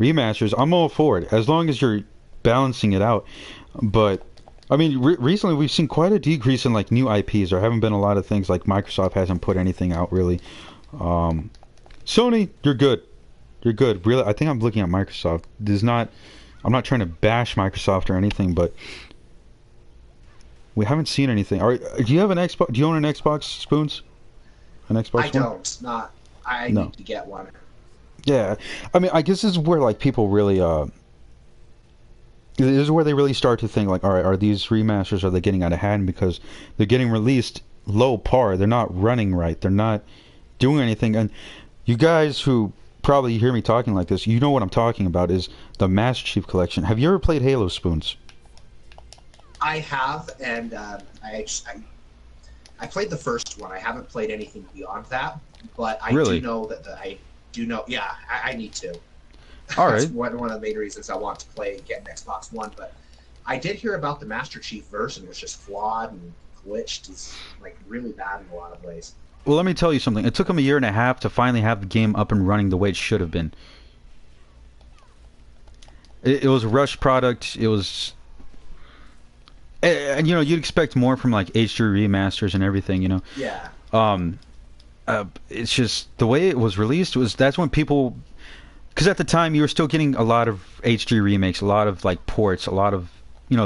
remasters, I'm all for it. As long as you're balancing it out. But I mean, recently we've seen quite a decrease in like new IPs. There haven't been a lot of things. Like Microsoft hasn't put anything out really. Sony, you're good. You're good. Really, I think I'm looking at Microsoft. I'm not trying to bash Microsoft or anything, but we haven't seen anything. Do you have an Xbox? Do you own an Xbox, Spoons? An Xbox? I need to get one. Yeah, I mean, I guess this is where like people really this is where they really start to think like, all right, are these remasters, are they getting out of hand because they're getting released low par? They're not running right. They're not doing anything. And you guys who probably hear me talking like this, you know what I'm talking about is the Master Chief Collection. Have you ever played Halo, Spoons? I have, and I played the first one. I haven't played anything beyond that, but I do know that I need to. All That's right. one of the main reasons I want to get an Xbox One. But I did hear about the Master Chief version was just flawed and glitched. It's like really bad in a lot of ways. Well, let me tell you something. It took them a year and a half to finally have the game up and running the way it should have been. It was a rushed product. It was, and you know, you'd expect more from like HD remasters and everything. You know, Yeah. um, it's just the way it was released was that's when people, because at the time you were still getting a lot of HD remakes, a lot of like ports, a lot of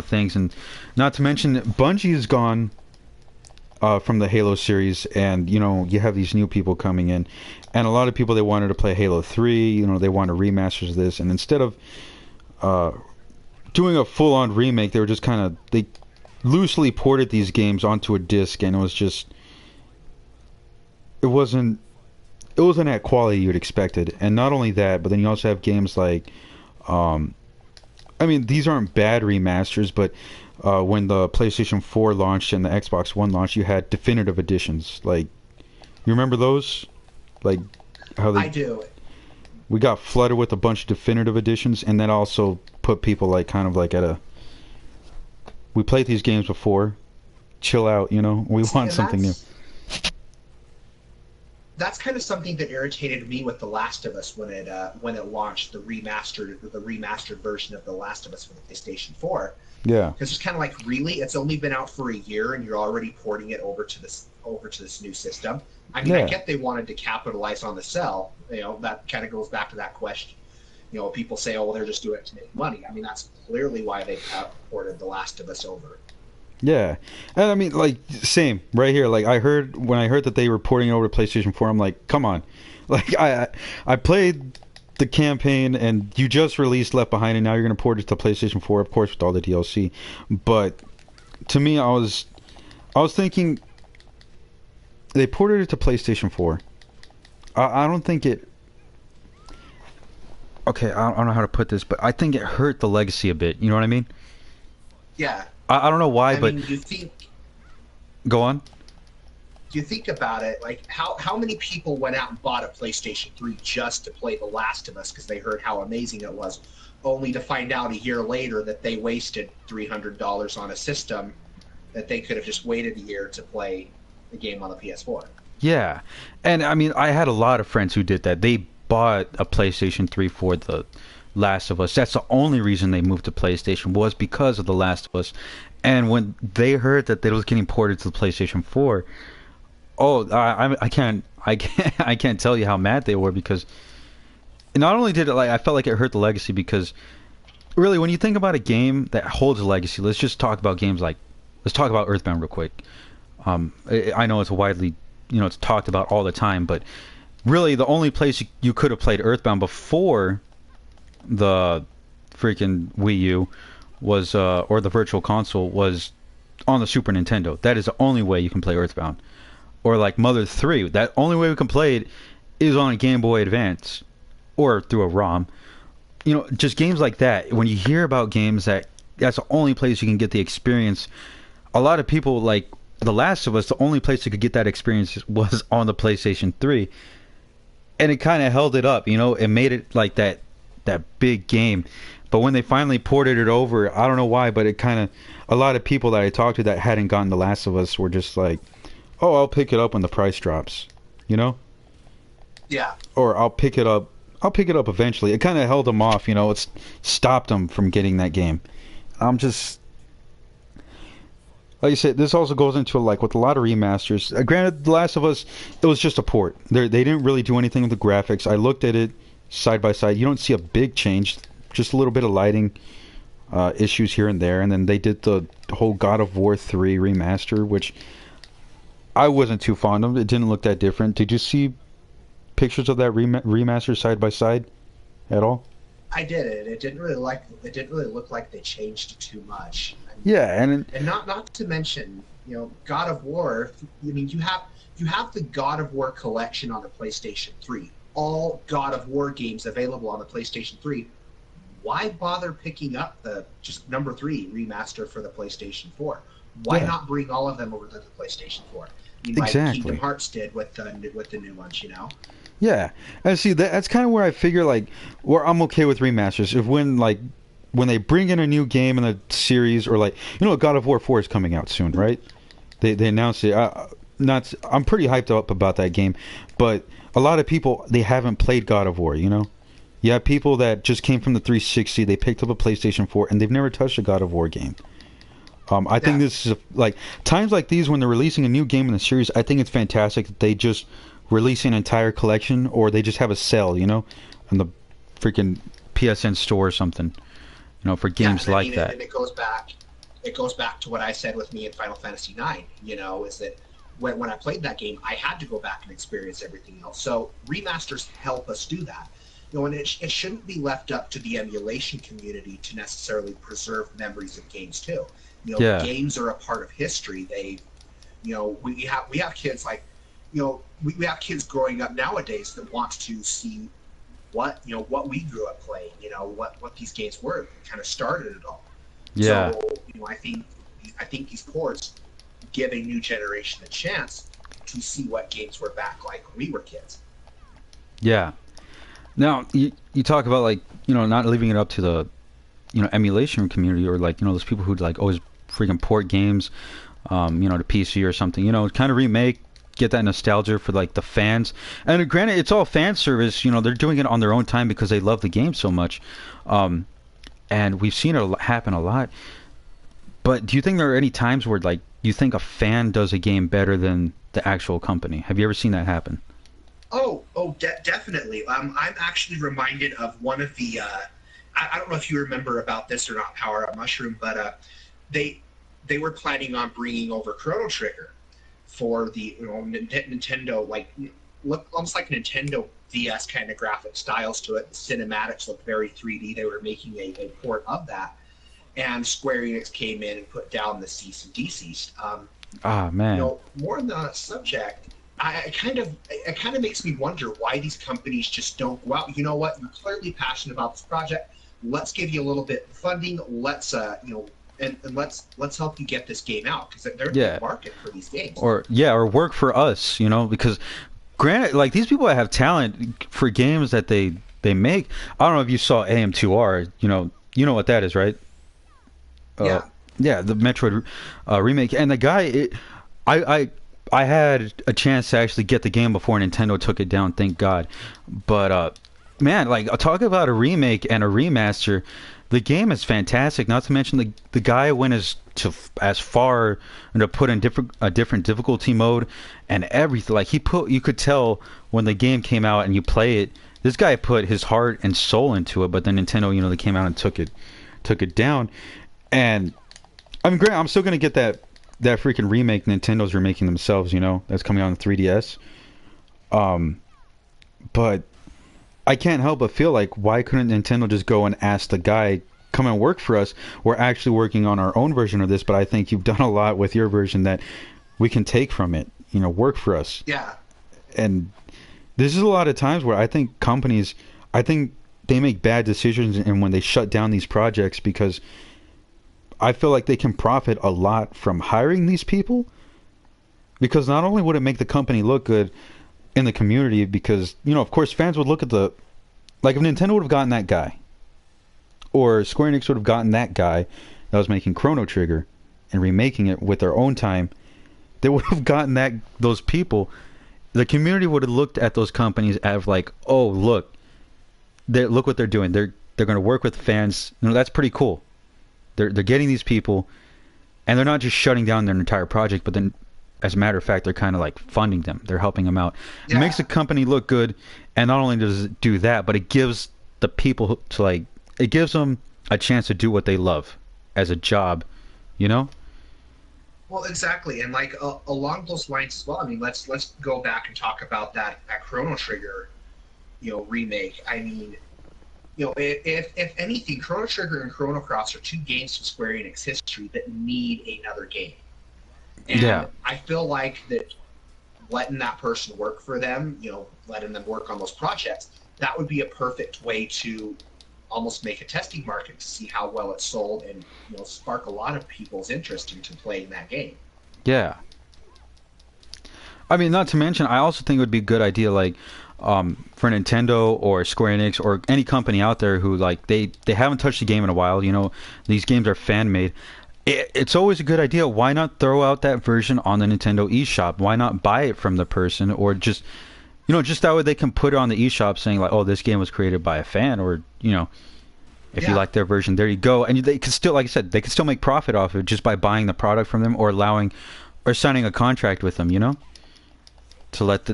things, and not to mention Bungie is gone from the Halo series, and you have these new people coming in, and a lot of people they wanted to play Halo 3. They wanted remasters of this, and instead of doing a full-on remake, they were just they loosely ported these games onto a disc, and it wasn't at quality you'd expected. And not only that, but then you also have games like I mean, these aren't bad remasters, but when the PlayStation 4 launched and the Xbox One launched, you had definitive editions. Like, you remember those? Like how I do. We got flooded with a bunch of definitive editions, and that also put people like kind of like at a. We played these games before. Chill out, we want something new. That's kind of something that irritated me with The Last of Us when it launched, the remastered version of The Last of Us for the PlayStation 4. Yeah. Because it's kind of like, really, it's only been out for a year and you're already porting it over to this new system. I mean, Yeah. I get they wanted to capitalize on the sell. That kind of goes back to that question. People say, oh, well, they're just doing it to make money. I mean, that's clearly why they ported The Last of Us over. Yeah, and I mean, like, same right here. Like, when I heard that they were porting it over to PlayStation 4, I'm like, come on. Like, I played the campaign, and you just released Left Behind, and now you're going to port it to PlayStation 4, of course, with all the DLC. But to me, I was thinking they ported it to PlayStation 4. I don't think it. Okay, I don't know how to put this, but I think it hurt the legacy a bit. You know what I mean? Yeah. I don't know why, I but mean, you think. Go on. You think about it, like how many people went out and bought a PlayStation 3 just to play The Last of Us because they heard how amazing it was, only to find out a year later that they wasted $300 on a system that they could have just waited a year to play the game on the PS4. Yeah, and I mean, I had a lot of friends who did that. They bought a PlayStation 3 for The Last of Us. That's the only reason they moved to PlayStation, was because of The Last of Us. And when they heard that it was getting ported to the PlayStation 4, I can't tell you how mad they were, because not only did it, like, I felt like it hurt the legacy, because really when you think about a game that holds a legacy, let's talk about Earthbound real quick. I know it's widely, it's talked about all the time, but really the only place you could have played Earthbound before the freaking Wii U was or the Virtual Console was on the Super Nintendo. That is the only way you can play Earthbound. Or like Mother 3, that only way we can play it is on a Game Boy Advance or through a ROM. Just games like that. When you hear about games that's the only place you can get the experience, a lot of people, like The Last of Us, the only place you could get that experience was on the PlayStation 3. And it kind of held it up, it made it like that big game. But when they finally ported it over, I don't know why, but it kind of, a lot of people that I talked to that hadn't gotten The Last of Us were just like, oh, I'll pick it up when the price drops, Yeah. Or I'll pick it up eventually. It kind of held them off, it stopped them from getting that game. I'm just, like I said, this also goes into, like, with a lot of remasters. Granted, The Last of Us, it was just a port. They didn't really do anything with the graphics. I looked at it side by side. You don't see a big change, just a little bit of lighting issues here and there. And then they did the whole God of War 3 remaster, which I wasn't too fond of. It didn't look that different. Did you see pictures of that remaster side by side at all? I did it. It didn't really look like they changed too much. Yeah, and not to mention, God of War. I mean, you have the God of War collection on the PlayStation 3. All God of War games available on the PlayStation 3. Why bother picking up the just number 3 remaster for the PlayStation 4? Why not bring all of them over to the PlayStation 4? Like Kingdom Hearts did with the new ones, Yeah, and see that's kind of where I figure, like, where I'm okay with remasters. If when they bring in a new game and the series, or like, God of War 4 is coming out soon, right? They announced it. I'm pretty hyped up about that game, but a lot of people, they haven't played God of War. You have people that just came from the 360, they picked up a PlayStation 4, and they've never touched a God of War game. I think this is like times like these when they're releasing a new game in the series. I think it's fantastic that they just release an entire collection, or they just have a sale, on the freaking PSN store or something, for games like that. And it goes back to what I said with me in Final Fantasy IX. Is that when I played that game, I had to go back and experience everything else. So remasters help us do that. And it shouldn't be left up to the emulation community to necessarily preserve memories of games too. Games are a part of history. They, we have kids like, we have kids growing up nowadays that want to see what we grew up playing. What these games were. It kind of started it all. Yeah. So I think these ports give a new generation a chance to see what games were back like when we were kids. Yeah. Now you talk about like not leaving it up to the emulation community, or like those people who like always freaking port games to PC or something, kind of remake, get that nostalgia for like the fans. And granted, it's all fan service, they're doing it on their own time because they love the game so much, and we've seen it happen a lot. But do you think there are any times where like you think a fan does a game better than the actual company? Have you ever seen that happen? Definitely. I'm actually reminded of one of the I don't know if you remember about this or not, PowerUpMushroom, but they were planning on bringing over Chrono Trigger for the Nintendo, like look almost like Nintendo DS kind of graphic styles to it. The cinematics look very 3D. They were making a port of that, and Square Enix came in and put down the cease and desist. Man. More on the subject. It kind of makes me wonder why these companies just don't go out. You know what? You're clearly passionate about this project. Let's give you a little bit of funding. Let's and let's help you get this game out, because there's a market for these games. Or work for us, because granted, like these people that have talent for games that they make. I don't know if you saw AM2R. You know what that is, right? Yeah. Yeah, the Metroid remake, and the guy. I had a chance to actually get the game before Nintendo took it down, thank God. But man, like talk about a remake and a remaster. The game is fantastic. Not to mention the guy went as far to put in a different difficulty mode and everything. Like you could tell when the game came out and you play it. This guy put his heart and soul into it. But then Nintendo, they came out and took it down. And I mean, great. I'm still gonna get that freaking remake Nintendo's remaking themselves, that's coming out on the 3DS. But I can't help but feel like, why couldn't Nintendo just go and ask the guy, come and work for us? We're actually working on our own version of this, but I think you've done a lot with your version that we can take from it, work for us. Yeah. And this is a lot of times where I think companies, they make bad decisions, and when they shut down these projects, because I feel like they can profit a lot from hiring these people, because not only would it make the company look good in the community, because of course fans would look at like if Nintendo would have gotten that guy, or Square Enix would have gotten that guy that was making Chrono Trigger and remaking it with their own time, they would have gotten those people. The community would have looked at those companies as like, oh look what they're doing. They're going to work with fans. That's pretty cool. They're getting these people, and they're not just shutting down their entire project, but then, as a matter of fact, they're kind of like funding them. They're helping them out. Yeah. It makes the company look good, and not only does it do that, but it gives the people it gives them a chance to do what they love as a job, Well, exactly, and like along those lines as well. I mean, let's go back and talk about that Chrono Trigger, remake. I mean, if anything, Chrono Trigger and Chrono Cross are two games from Square Enix history that need another game. And I feel like that letting that person work for them, letting them work on those projects, that would be a perfect way to almost make a testing market to see how well it sold, and spark a lot of people's interest into playing that game. Yeah. I mean, not to mention, I also think it would be a good idea, like, for Nintendo or Square Enix or any company out there who like they haven't touched the game in a while. You know, these games are fan made. It's always a good idea. Why not throw out that version on the Nintendo eShop? Why not buy it from the person, or just, you know, just that way they can put it on the eShop saying like, oh, this game was created by a fan, or, you know, if you like their version, there you go. And they can still, like I said, they can still make profit off of it just by buying the product from them or allowing or signing a contract with them, you know, to let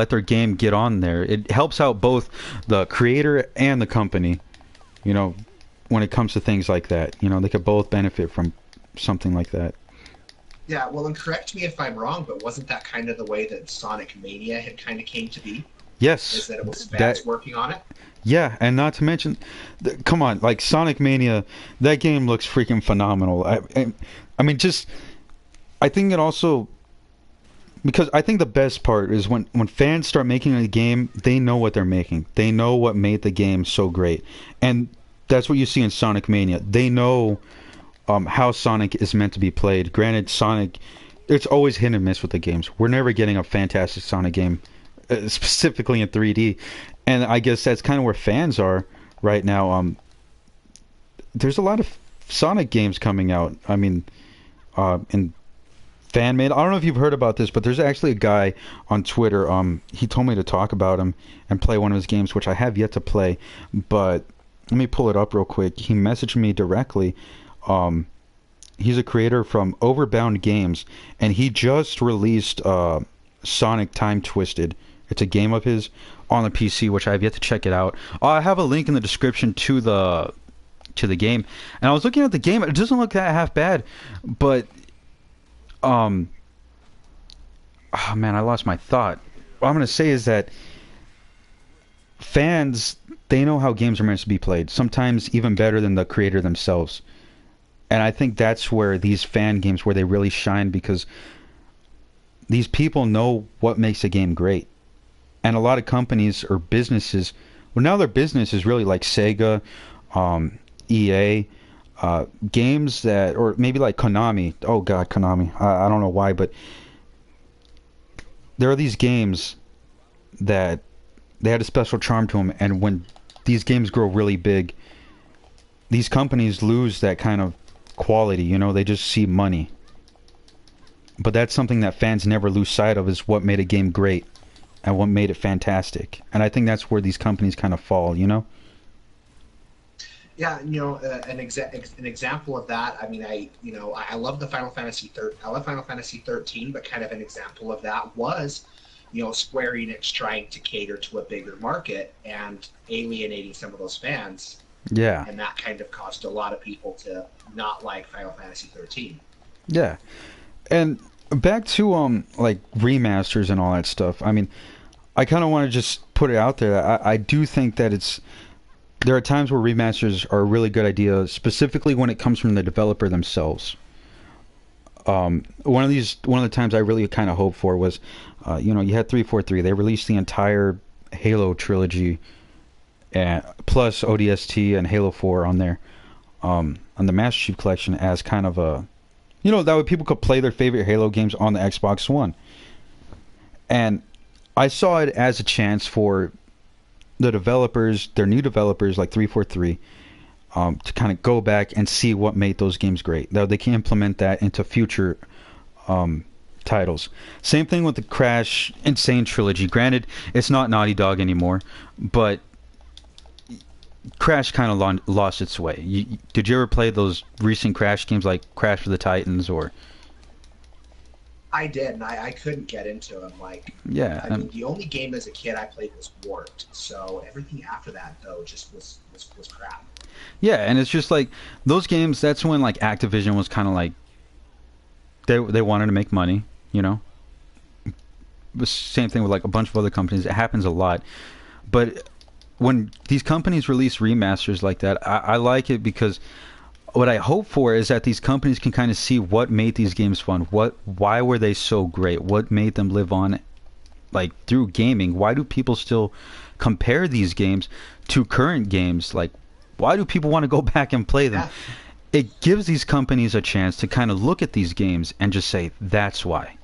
their game get on there. It helps out both the creator and the company, you know, when it comes to things like that. You know, they could both benefit from something like that. Yeah, well, and correct me if I'm wrong, but wasn't that kind of the way that Sonic Mania had kind of came to be? Yes. Is that it was fans working on it? Yeah, and not to mention, come on, like Sonic Mania, that game looks freaking phenomenal. I mean, just, I think it also, because I think the best part is when fans start making a game, they know what they're making. They know what made the game so great. And that's what you see in Sonic Mania. They know how Sonic is meant to be played. Granted, Sonic, it's always hit and miss with the games. We're never getting a fantastic Sonic game, specifically in 3D. And I guess that's kind of where fans are right now. There's a lot of Sonic games coming out. I mean, in fan made. I don't know if you've heard about this, but there's actually a guy on Twitter. He told me to talk about him and play one of his games, which I have yet to play. But let me pull it up real quick. He messaged me directly. He's a creator from Overbound Games, and he just released Sonic Time Twisted. It's a game of his on the PC, which I have yet to check it out. I have a link in the description to the game, and I was looking at the game. It doesn't look that half bad, but oh man, I lost my thought. What I'm gonna say is that fans, they know how games are meant to be played, sometimes even better than the creator themselves. And I think that's where these fan games, where they really shine, because these people know what makes a game great. And a lot of companies or businesses, well, now their business is really like Sega, EA, games that, or maybe like Konami. Oh God, Konami. I don't know why, but there are these games that they had a special charm to them. And when these games grow really big, these companies lose that kind of quality. You know, they just see money. But that's something that fans never lose sight of, is what made a game great and what made it fantastic. And I think that's where these companies kind of fall, you know? Yeah, you know, an example of that. I mean, I love the Final Fantasy I love Final Fantasy 13, but kind of an example of that was, you know, Square Enix trying to cater to a bigger market and alienating some of those fans. Yeah. And that kind of caused a lot of people to not like Final Fantasy 13. Yeah. And back to like remasters and all that stuff. I mean, I kind of want to just put it out there. I do think that there are times where remasters are a really good idea, specifically when it comes from the developer themselves. One of the times I really kind of hoped for was, you know, you had 343. They released the entire Halo trilogy, plus ODST and Halo 4 on there, on the Master Chief Collection, as kind of a, you know, that way people could play their favorite Halo games on the Xbox One. And I saw it as a chance for the developers, their new developers like 343, to kind of go back and see what made those games great. Now they can implement that into future titles. Same thing with the Crash Insane trilogy. Granted, it's not Naughty Dog anymore, but Crash kind of lost its way. Did you ever play those recent Crash games like Crash for the Titans or? I did, and I couldn't get into them. Like, yeah, I mean, the only game as a kid I played was Warped. So everything after that, though, just was crap. Yeah, and it's just like those games. That's when like Activision was kind of like they wanted to make money, you know. The same thing with like a bunch of other companies. It happens a lot, but when these companies release remasters like that, I like it, because what I hope for is that these companies can kind of see what made these games fun. Why were they so great? What made them live on, like, through gaming? Why do people still compare these games to current games? Like, why do people want to go back and play them? Yeah. It gives these companies a chance to kind of look at these games and just say, that's why.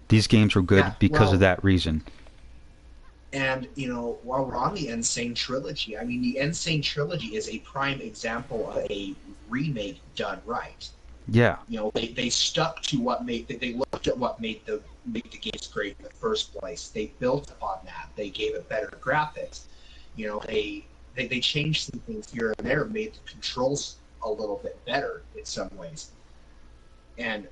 These games were good because of that reason. And while we're on the Insane trilogy, I mean, the Insane trilogy is a prime example of a remake done right. Yeah. They stuck to what made they looked at what made the games great in the first place. They built upon that. They gave it better graphics. They changed some things here and there, made the controls a little bit better in some ways. And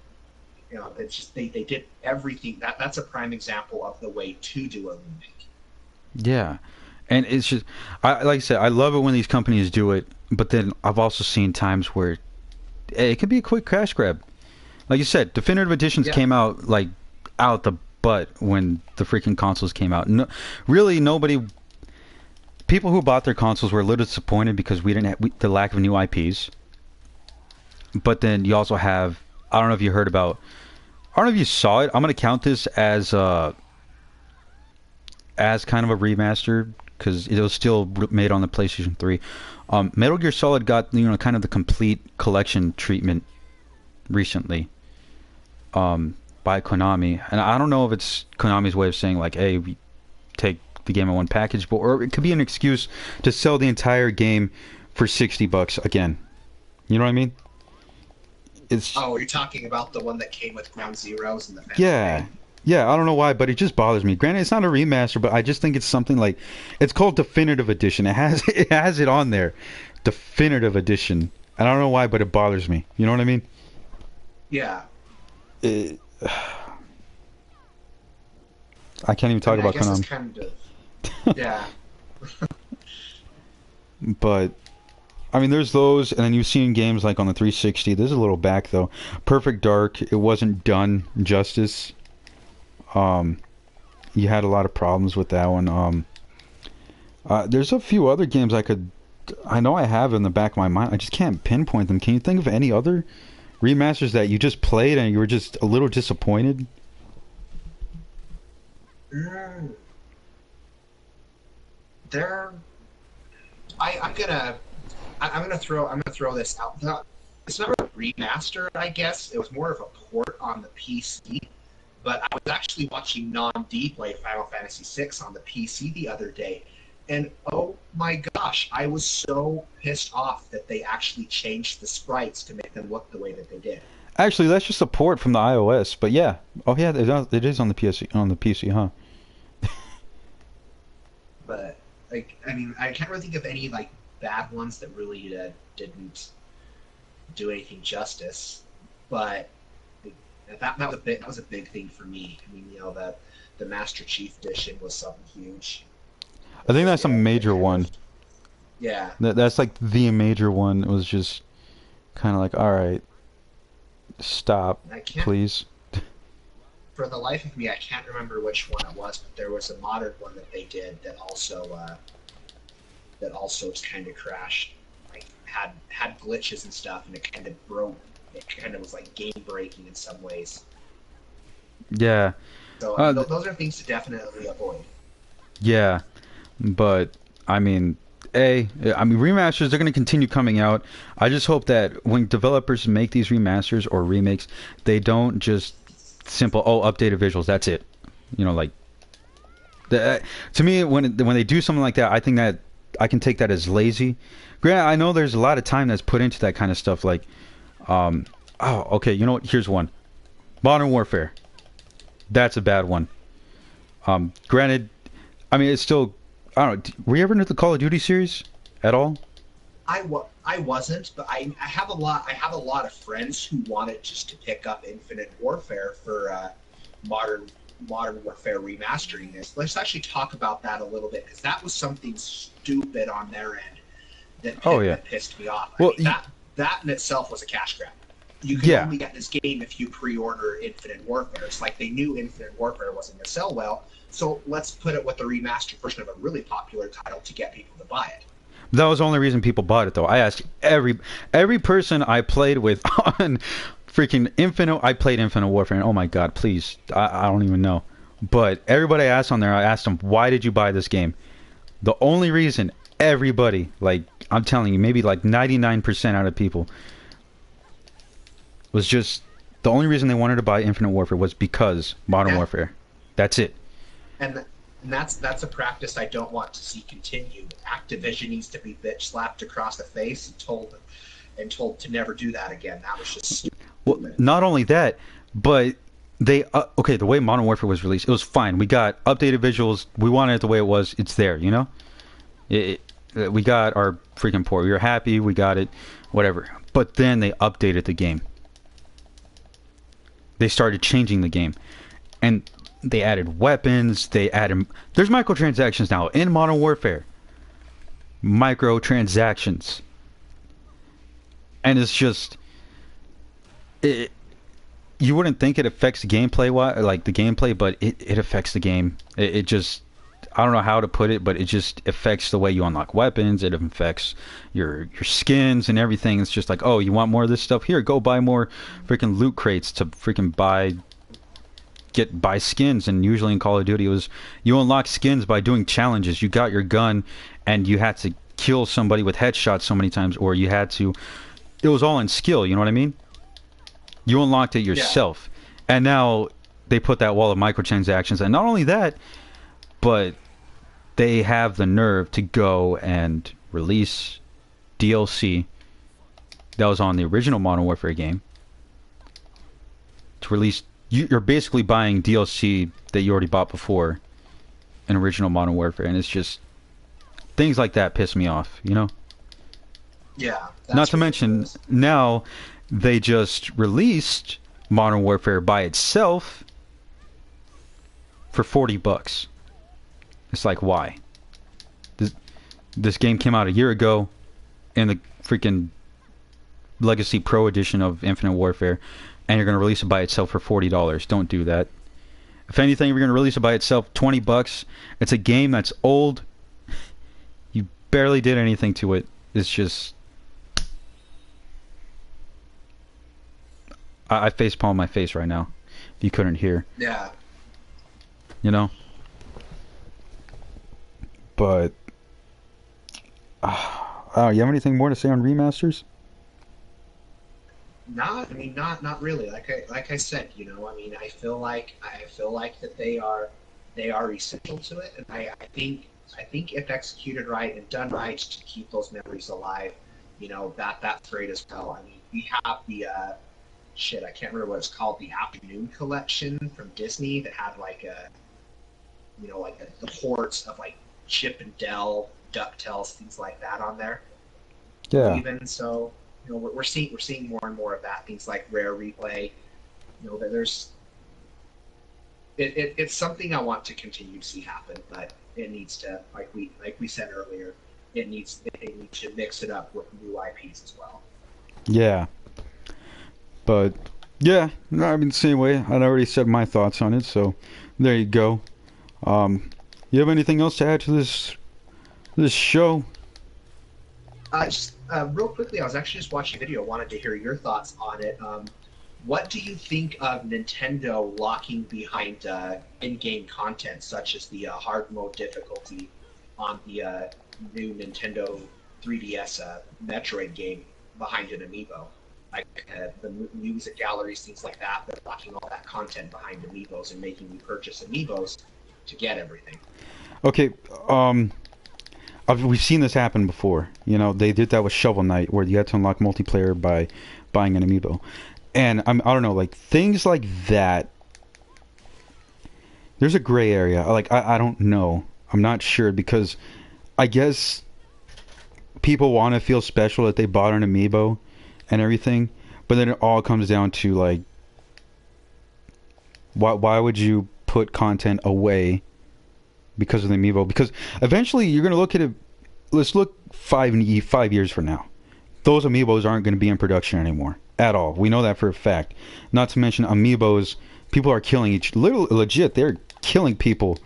it's just they did everything. That's a prime example of the way to do a remake. Yeah. And it's just, like I said, I love it when these companies do it, but then I've also seen times where it could be a quick cash grab. Like you said, definitive editions came out like out the butt when the freaking consoles came out. No, really, people who bought their consoles were a little disappointed because we didn't have the lack of new IPs. But then you also have, I don't know if you heard about, I don't know if you saw it. I'm going to count this as kind of a remaster because it was still made on the PlayStation 3. Metal Gear Solid got kind of the complete collection treatment recently by Konami, and I don't know if it's Konami's way of saying like, hey, we take the game in one package, or it could be an excuse to sell the entire game for $60 again. You know what I mean? You're talking about the one that came with Ground Zeroes and the yeah. Yeah, I don't know why, but it just bothers me. Granted, it's not a remaster, but I just think it's something like, it's called Definitive Edition. It has it on there, Definitive Edition. And I don't know why, but it bothers me. You know what I mean? Yeah. I can't even talk about Konami. It's kind of, yeah. But I mean, there's those, and then you've seen games like on the 360. This is a little back though. Perfect Dark. It wasn't done justice. You had a lot of problems with that one. There's a few other games I know I have in the back of my mind. I just can't pinpoint them. Can you think of any other remasters that you just played and you were just a little disappointed? I'm gonna throw this out. It's not a remaster, I guess. It was more of a port on the PC. But I was actually watching Non-D play Final Fantasy VI on the PC the other day, and oh my gosh, I was so pissed off that they actually changed the sprites to make them look the way that they did. Actually, that's just a port from the iOS. But yeah, it is on the PC, huh? But I mean, I can't really think of any like bad ones that really didn't do anything justice. But that was a big thing for me. I mean, the Master Chief Edition was something huge. I think that's a major one. Yeah. That's like the major one. It was just kind of like, all right, stop, please. For the life of me, I can't remember which one it was, but there was a modern one that they did that also kind of crashed. Like had glitches and stuff, and it kind of broke. It kind of was like game breaking in some ways. Yeah. So those are things to definitely avoid. Yeah, but I mean, remasters are going to continue coming out. I just hope that when developers make these remasters or remakes, they don't just updated visuals. That's it. To me, when they do something like that, I think that I can take that as lazy. Granted, I know there's a lot of time that's put into that kind of stuff. Like, okay, you know what? Here's one. Modern Warfare. That's a bad one. Granted, I mean, it's still, I don't know. Were you ever into the Call of Duty series at all? I wasn't, but I have a lot of friends who wanted just to pick up Infinite Warfare for Modern Warfare remastering this. Let's actually talk about that a little bit, because that was something stupid on their end that pissed me off. Well, that in itself was a cash grab. You can only get this game if you pre-order Infinite Warfare. It's like they knew Infinite Warfare wasn't going to sell well, so let's put it with the remastered version of a really popular title to get people to buy it. That was the only reason people bought it, though. I asked every person I played with on freaking I played Infinite Warfare, and oh my god, please, I don't even know. But everybody I asked on there, I asked them, why did you buy this game? The only reason, everybody, like, I'm telling you, maybe like 99% out of people, was just, the only reason they wanted to buy Infinite Warfare was because Modern Warfare. That's it. And that's a practice I don't want to see continue. Activision needs to be bitch slapped across the face and told to never do that again. That was just stupid. Well, not only that, but they okay. The way Modern Warfare was released, it was fine. We got updated visuals. We wanted it the way it was. It's there, you know. We got our freaking port. We were happy. We got it, whatever. But then they updated the game. They started changing the game, and they added weapons. They added. There's microtransactions now in Modern Warfare. Microtransactions, and it's just. You wouldn't think it affects the gameplay, like the gameplay, but it affects the game. It just. I don't know how to put it, but it just affects the way you unlock weapons. It affects your skins and everything. It's just like, oh, you want more of this stuff? Here, go buy more freaking loot crates to freaking buy skins. And usually in Call of Duty, it was you unlock skins by doing challenges. You got your gun, and you had to kill somebody with headshots so many times, or you had to. It was all in skill. You know what I mean? You unlocked it yourself, and now they put that wall of microtransactions. And not only that, but they have the nerve to go and release DLC that was on the original Modern Warfare game. To release, you're basically buying DLC that you already bought before in original Modern Warfare, and it's just things like that piss me off, you know? Yeah. Not to mention, now they just released Modern Warfare by itself for $40. It's like, why? This game came out a year ago in the freaking Legacy Pro edition of Infinite Warfare, and you're going to release it by itself for $40. Don't do that. If anything, if you're going to release it by itself, $20. It's a game that's old. You barely did anything to it. It's just... I facepalm my face right now, if you couldn't hear. Yeah. You know? But you have anything more to say on remasters? Not really. Like I said, you know, I mean, I feel like that they are essential to it, and I think if executed right and done right to keep those memories alive, you know, that's great as well. I mean, we have the I can't remember what it's called, the Afternoon Collection from Disney that had like a, you know, like the ports of like Chip and Dale, DuckTales, things like that on there. Yeah. Even so, you know, we're seeing more and more of that. Things like Rare Replay. You know, that there's it's something I want to continue to see happen, but it needs to, like we said earlier, they need to mix it up with new IPs as well. Yeah. But yeah, no, I mean, same way. I'd already said my thoughts on it, so there you go. You have anything else to add to this show? Just real quickly, I was actually just watching a video. Wanted to hear your thoughts on it. What do you think of Nintendo locking behind in-game content, such as the hard mode difficulty on the new Nintendo 3DS Metroid game behind an amiibo? Like the music galleries, things like that, they're locking all that content behind amiibos and making you purchase amiibos to get everything. Okay, we've seen this happen before. You know, they did that with Shovel Knight, where you had to unlock multiplayer by buying an amiibo. And I don't know, like things like that. There's a gray area. Like I don't know. I'm not sure, because I guess people want to feel special that they bought an amiibo and everything, but then it all comes down to like, why would you put content away because of the amiibo? Because eventually you're gonna look at it. Let's look 5 years from now. Those amiibos aren't going to be in production anymore at all. We know that for a fact. Not to mention amiibos. People are killing legit. They're killing people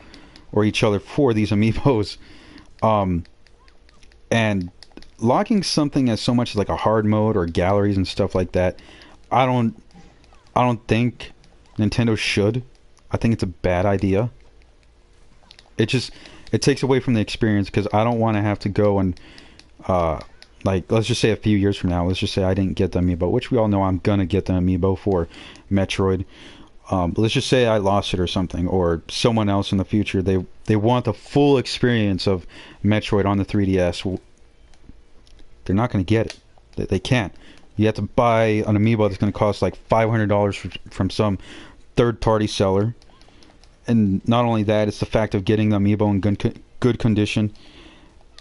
or each other for these amiibos. And locking something as so much as like a hard mode or galleries and stuff like that, I don't think Nintendo should. I think it's a bad idea. It takes away from the experience, because I don't want to have to go and like, let's just say a few years from now, let's just say I didn't get the amiibo, which we all know I'm gonna get the amiibo for Metroid. let's just say I lost it or something, or someone else in the future, they want the full experience of Metroid on the 3DS. They're not going to get it. They can't. You have to buy an amiibo that's going to cost like $500 from some third-party seller. And not only that, it's the fact of getting the amiibo in good condition.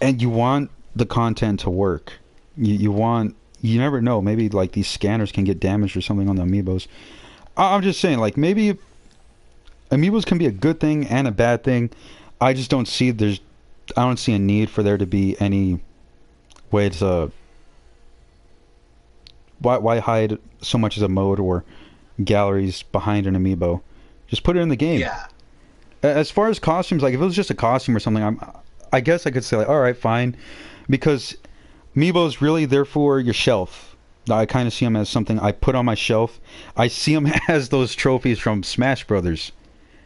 And you want the content to work. You never know. Maybe like these scanners can get damaged or something on the amiibos. I'm just saying, like, maybe amiibos can be a good thing and a bad thing. I just don't see I don't see a need for there to be any way to why hide so much as a mode or galleries behind an amiibo. Just put it in the game. Yeah. As far as costumes, like if it was just a costume or something, I guess I could say like, all right, fine, because amiibos really they're for your shelf. I kind of see them as something I put on my shelf. I see them as those trophies from Smash Brothers.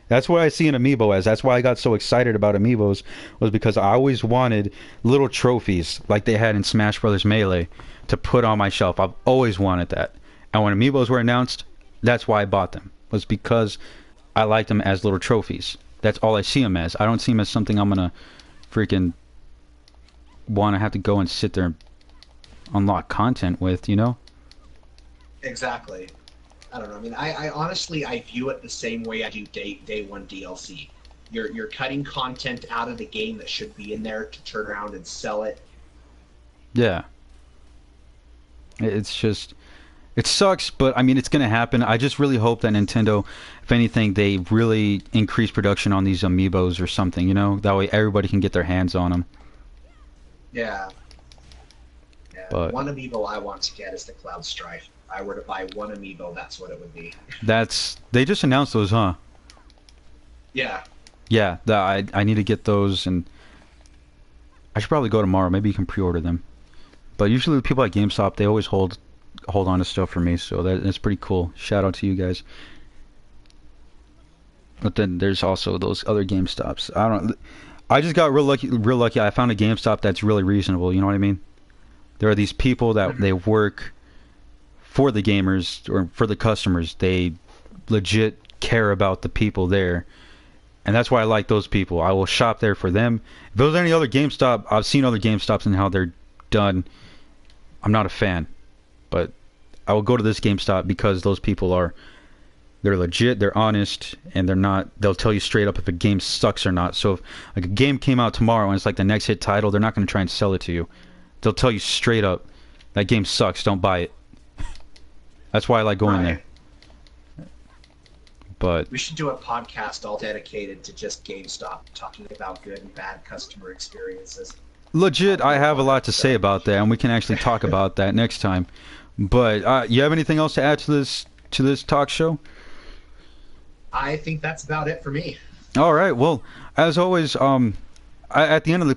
That's what I see an amiibo as. That's why I got so excited about amiibos, was because I always wanted little trophies like they had in Smash Brothers Melee to put on my shelf. I've always wanted that. And when amiibos were announced, that's why I bought them. Was because I liked them as little trophies. That's all I see them as. I don't see them as something I'm gonna freaking want to have to go and sit there and unlock content with, you know? Exactly. I don't know. I mean, I honestly I view it the same way I do day one DLC. You're cutting content out of the game that should be in there to turn around and sell it. Yeah. It's just, it sucks, but I mean, it's going to happen. I just really hope that Nintendo, if anything, they really increase production on these amiibos or something, you know? That way everybody can get their hands on them. Yeah. Yeah. But one amiibo I want to get is the Cloud Strife. If I were to buy one amiibo, that's what it would be. they just announced those, huh? Yeah. Yeah, I need to get those, and I should probably go tomorrow. Maybe you can pre-order them. But usually the people at GameStop, they always hold on to stuff for me, so that's pretty cool. Shout out to you guys. But then there's also those other GameStops. I just got real lucky. I found a GameStop that's really reasonable, you know what I mean? There are these people that they work for the gamers or for the customers. They legit care about the people there. And that's why I like those people. I will shop there for them. If there was any other GameStop, I've seen other GameStops and how they're done. I'm not a fan. But I will go to this GameStop because those people they're legit, they're honest, and they'll tell you straight up if a game sucks or not. So if like a game came out tomorrow and it's like the next hit title, they're not going to try and sell it to you. They'll tell you straight up, that game sucks, don't buy it. That's why I like going there. But we should do a podcast all dedicated to just GameStop, talking about good and bad customer experiences. Legit, I have a lot to say about that, and we can actually talk about that next time. But you have anything else to add to this talk show? I think that's about it for me. All right. Well, as always, at the end of the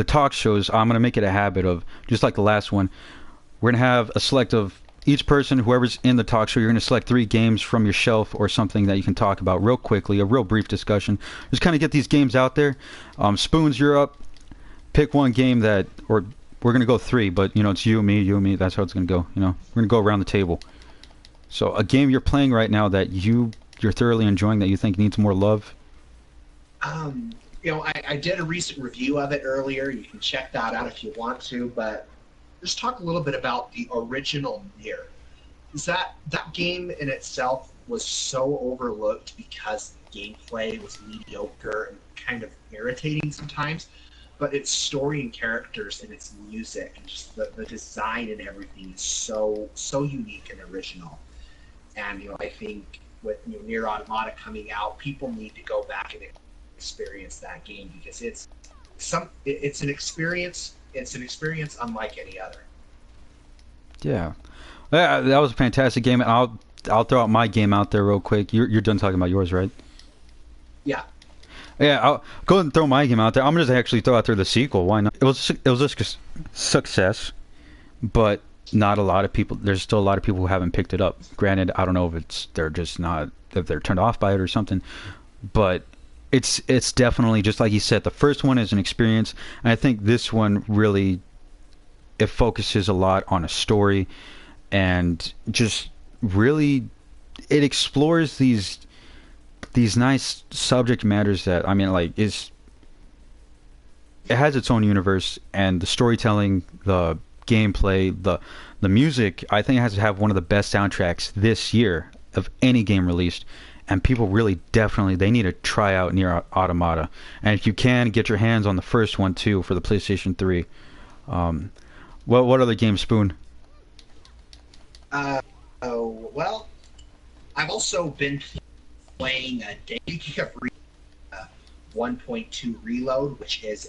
talk shows, I'm gonna make it a habit of, just like the last one, we're gonna have a select of each person, whoever's in the talk show. You're gonna select 3 games from your shelf or something that you can talk about real quickly, a real brief discussion. Just kind of get these games out there. Spoons, you're up. Pick one game or we're gonna go 3, but it's you, me. That's how it's gonna go. We're gonna go around the table. So a game you're playing right now that you're thoroughly enjoying that you think needs more love. I did a recent review of it earlier. You can check that out if you want to, but just talk a little bit about the original Nier. That game in itself was so overlooked because the gameplay was mediocre and kind of irritating sometimes, but its story and characters and its music and just the design and everything is so unique and original. And I think with Nier Automata coming out, people need to go back and experience that game because it's an experience. It's an experience unlike any other. Yeah, that was a fantastic game. And I'll throw out my game out there real quick. You're done talking about yours, right? Yeah. Yeah, I'll go ahead and throw my game out there. I'm gonna just actually throw out there the sequel. Why not? It was a success, but not a lot of people. There's still a lot of people who haven't picked it up. Granted, I don't know if they're turned off by it or something, but it's definitely, just like you said, the first one is an experience, and I think this one really, it focuses a lot on a story and just really, it explores these nice subject matters that, I mean, like, it has its own universe, and the storytelling, the gameplay, the music. I think it has to have one of the best soundtracks this year of any game released. And people really definitely, they need to try out Nier Automata. And if you can, get your hands on the first one too for the PlayStation 3. What other games, Spoon? Oh well, I've also been playing a Daycare 1.2 Reload, which is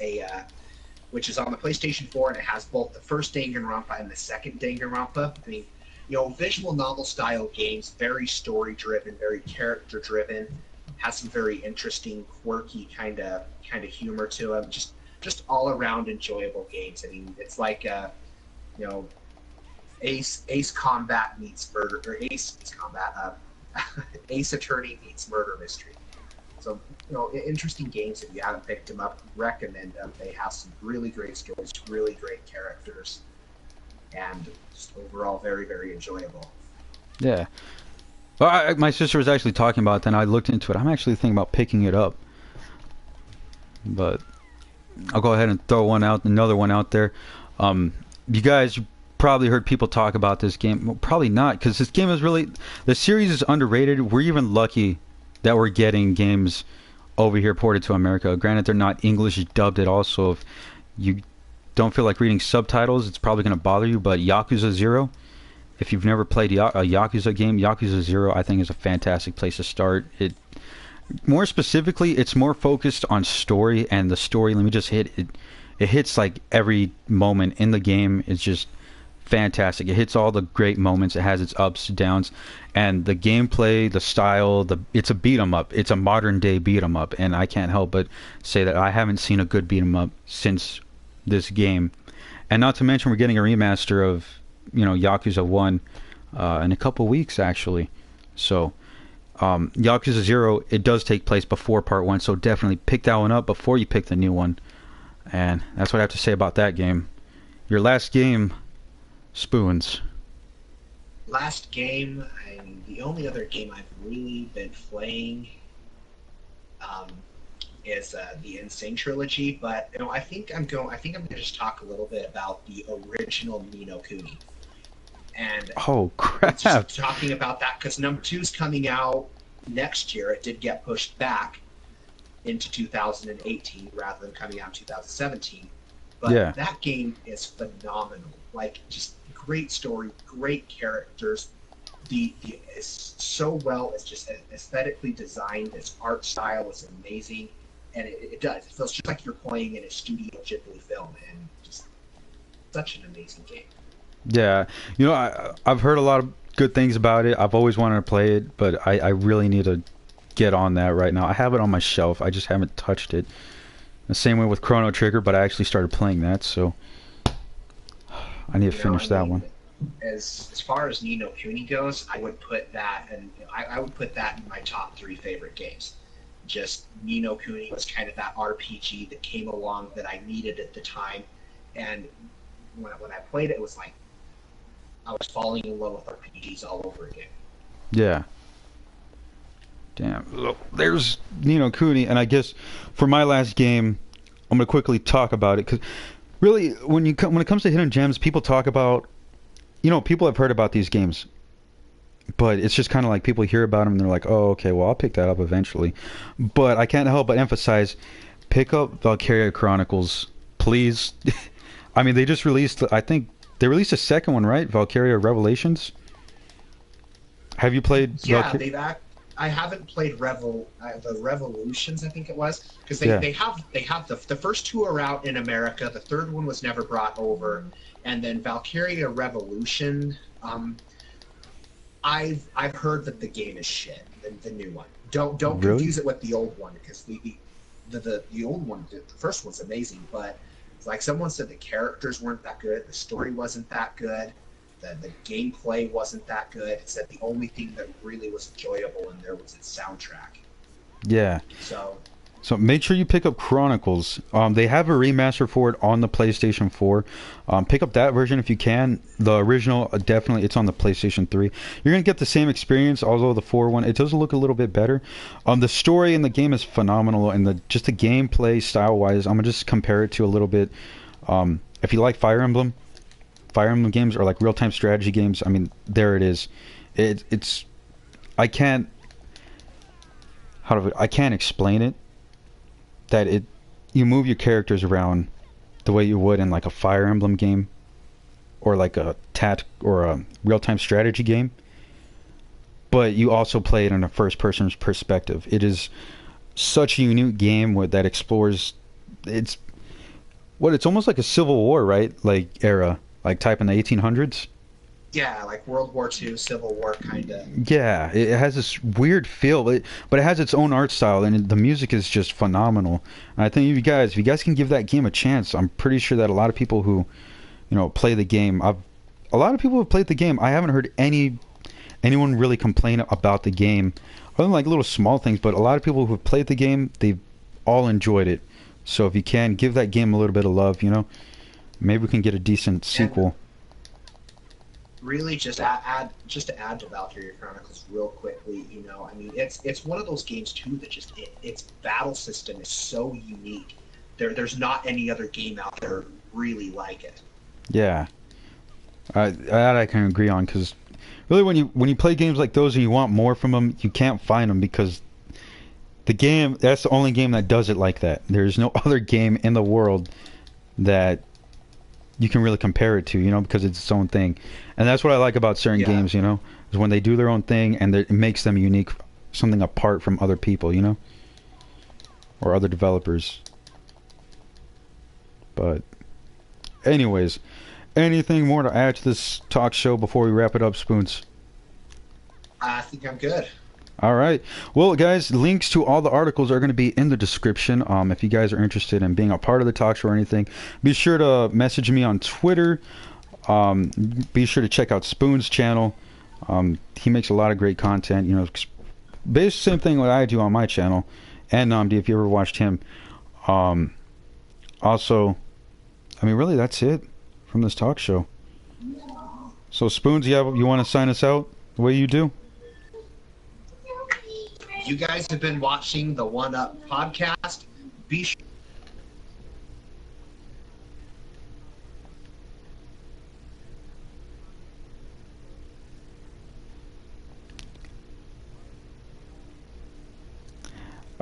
on the PlayStation 4, and it has both the first Danganronpa and the second Danganronpa. I mean, visual novel style games, very story driven, very character driven, has some very interesting, quirky kind of humor to them. Just all around enjoyable games. I mean, it's like Ace Combat meets murder, or Ace Combat, Ace Attorney meets murder mystery. So, interesting games. If you haven't picked them up, recommend them. They have some really great stories, really great characters, and just overall very, very enjoyable. Yeah. Well, my sister was actually talking about it, and I looked into it. I'm actually thinking about picking it up. But I'll go ahead and throw another one out there. You guys probably heard people talk about this game. Well, probably not, because this game is really... The series is underrated. We're even lucky that we're getting games over here ported to America. Granted, they're not English dubbed at all, so if you don't feel like reading subtitles, it's probably going to bother you. But Yakuza 0, if you've never played a Yakuza game, Yakuza 0 I think is a fantastic place to start. More specifically, it's more focused on story, and the story, let me just hit it. It hits like every moment in the game is just fantastic. It hits all the great moments. It has its ups and downs, and the gameplay, the style, it's a beat 'em up. It's a modern day beat 'em up, and I can't help but say that I haven't seen a good beat 'em up since this game. And not to mention, we're getting a remaster of Yakuza 1 in a couple weeks actually. So Yakuza 0, it does take place before part 1, so definitely pick that one up before you pick the new one. And that's what I have to say about that game. Your last game, Spoons. Last game, the only other game I've really been playing is the Insane trilogy, but I think I'm going to just talk a little bit about the original Ni no Kuni. And oh crap! Just talking about that because number 2 is coming out next year. It did get pushed back into 2018 rather than coming out in 2017. But yeah, that game is phenomenal. Like, just great story, great characters. It's so well. It's just aesthetically designed. Its art style is amazing, and it does. It feels just like you're playing in a Studio Ghibli film, and just such an amazing game. Yeah, I've heard a lot of good things about it. I've always wanted to play it, but I really need to get on that right now. I have it on my shelf. I just haven't touched it. The same way with Chrono Trigger, but I actually started playing that, so I need to finish that one. As far as Ni no Kuni goes, I would put that, and I would put that in my top 3 favorite games. Just Ni no Kuni was kind of that RPG that came along that I needed at the time, and when I played it, it was like I was falling in love with RPGs all over again. Yeah. Damn. Look, there's Ni no Kuni, and I guess for my last game, I'm gonna quickly talk about it because really, when it comes to hidden gems, people talk about, people have heard about these games, but it's just kind of like people hear about them and they're like, oh, okay, well, I'll pick that up eventually. But I can't help but emphasize, pick up Valkyria Chronicles, please. I mean, they just released, I think, they released a second one, right? Valkyria Revelations? Have you played? Yeah, I haven't played the Revolutions, I think it was, because they have the first 2 are out in America. The third one was never brought over, and then Valkyria Revolution. I've heard that the game is shit. The new one. Don't really? Confuse it with the old one, because the old one, the first one's amazing, but like someone said, the characters weren't that good, the story wasn't that good, the gameplay wasn't that good. It said the only thing that really was enjoyable in there was its soundtrack. Yeah. So So make sure you pick up Chronicles. They have a remaster for it on the PlayStation 4. Pick up that version if you can. The original, definitely, it's on the PlayStation 3. You're going to get the same experience, although the 4 one, it does look a little bit better. The story in the game is phenomenal, and just the gameplay style-wise, I'm going to just compare it to a little bit. If you like Fire Emblem games or like real-time strategy games, I mean, there it is. It's I can't I can't explain it. That you move your characters around the way you would in like a Fire Emblem game or like a real-time strategy game, but you also play it in a first-person perspective. It is such a unique game that explores. It's almost like a Civil War, right? Like era, like type in the 1800s. Yeah, like World War II, Civil War kind of. Yeah, it has this weird feel, but it has its own art style, and the music is just phenomenal. And I think if you guys can give that game a chance, I'm pretty sure that a lot of people who, play the game, a lot of people have played the game. I haven't heard anyone really complain about the game, other than like little small things. But a lot of people who have played the game, they've all enjoyed it. So if you can give that game a little bit of love, maybe we can get a decent sequel. Really, just to add to Valkyria Chronicles real quickly, I mean, it's one of those games too that just its battle system is so unique. There's not any other game out there really like it. Yeah, that I can agree on, because really when you play games like those and you want more from them, you can't find them, because that's the only game that does it like that. There's no other game in the world that you can really compare it to, because it's its own thing. And that's what I like about certain games, is when they do their own thing and it makes them unique, something apart from other people, or other developers. But anyways, anything more to add to this talk show before we wrap it up, Spoons? I think I'm good. All right. Well, guys, links to all the articles are going to be in the description. If you guys are interested in being a part of the talk show or anything, be sure to message me on Twitter. Be sure to check out Spoon's channel. He makes a lot of great content. Basically the same thing that I do on my channel. And Namdi, if you ever watched him. Also, I mean, really, that's it from this talk show. So, Spoons, you want to sign us out the way you do? You guys have been watching the One Up podcast. Be sure.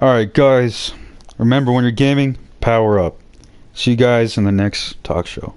Alright, guys. Remember, when you're gaming, power up. See you guys in the next talk show.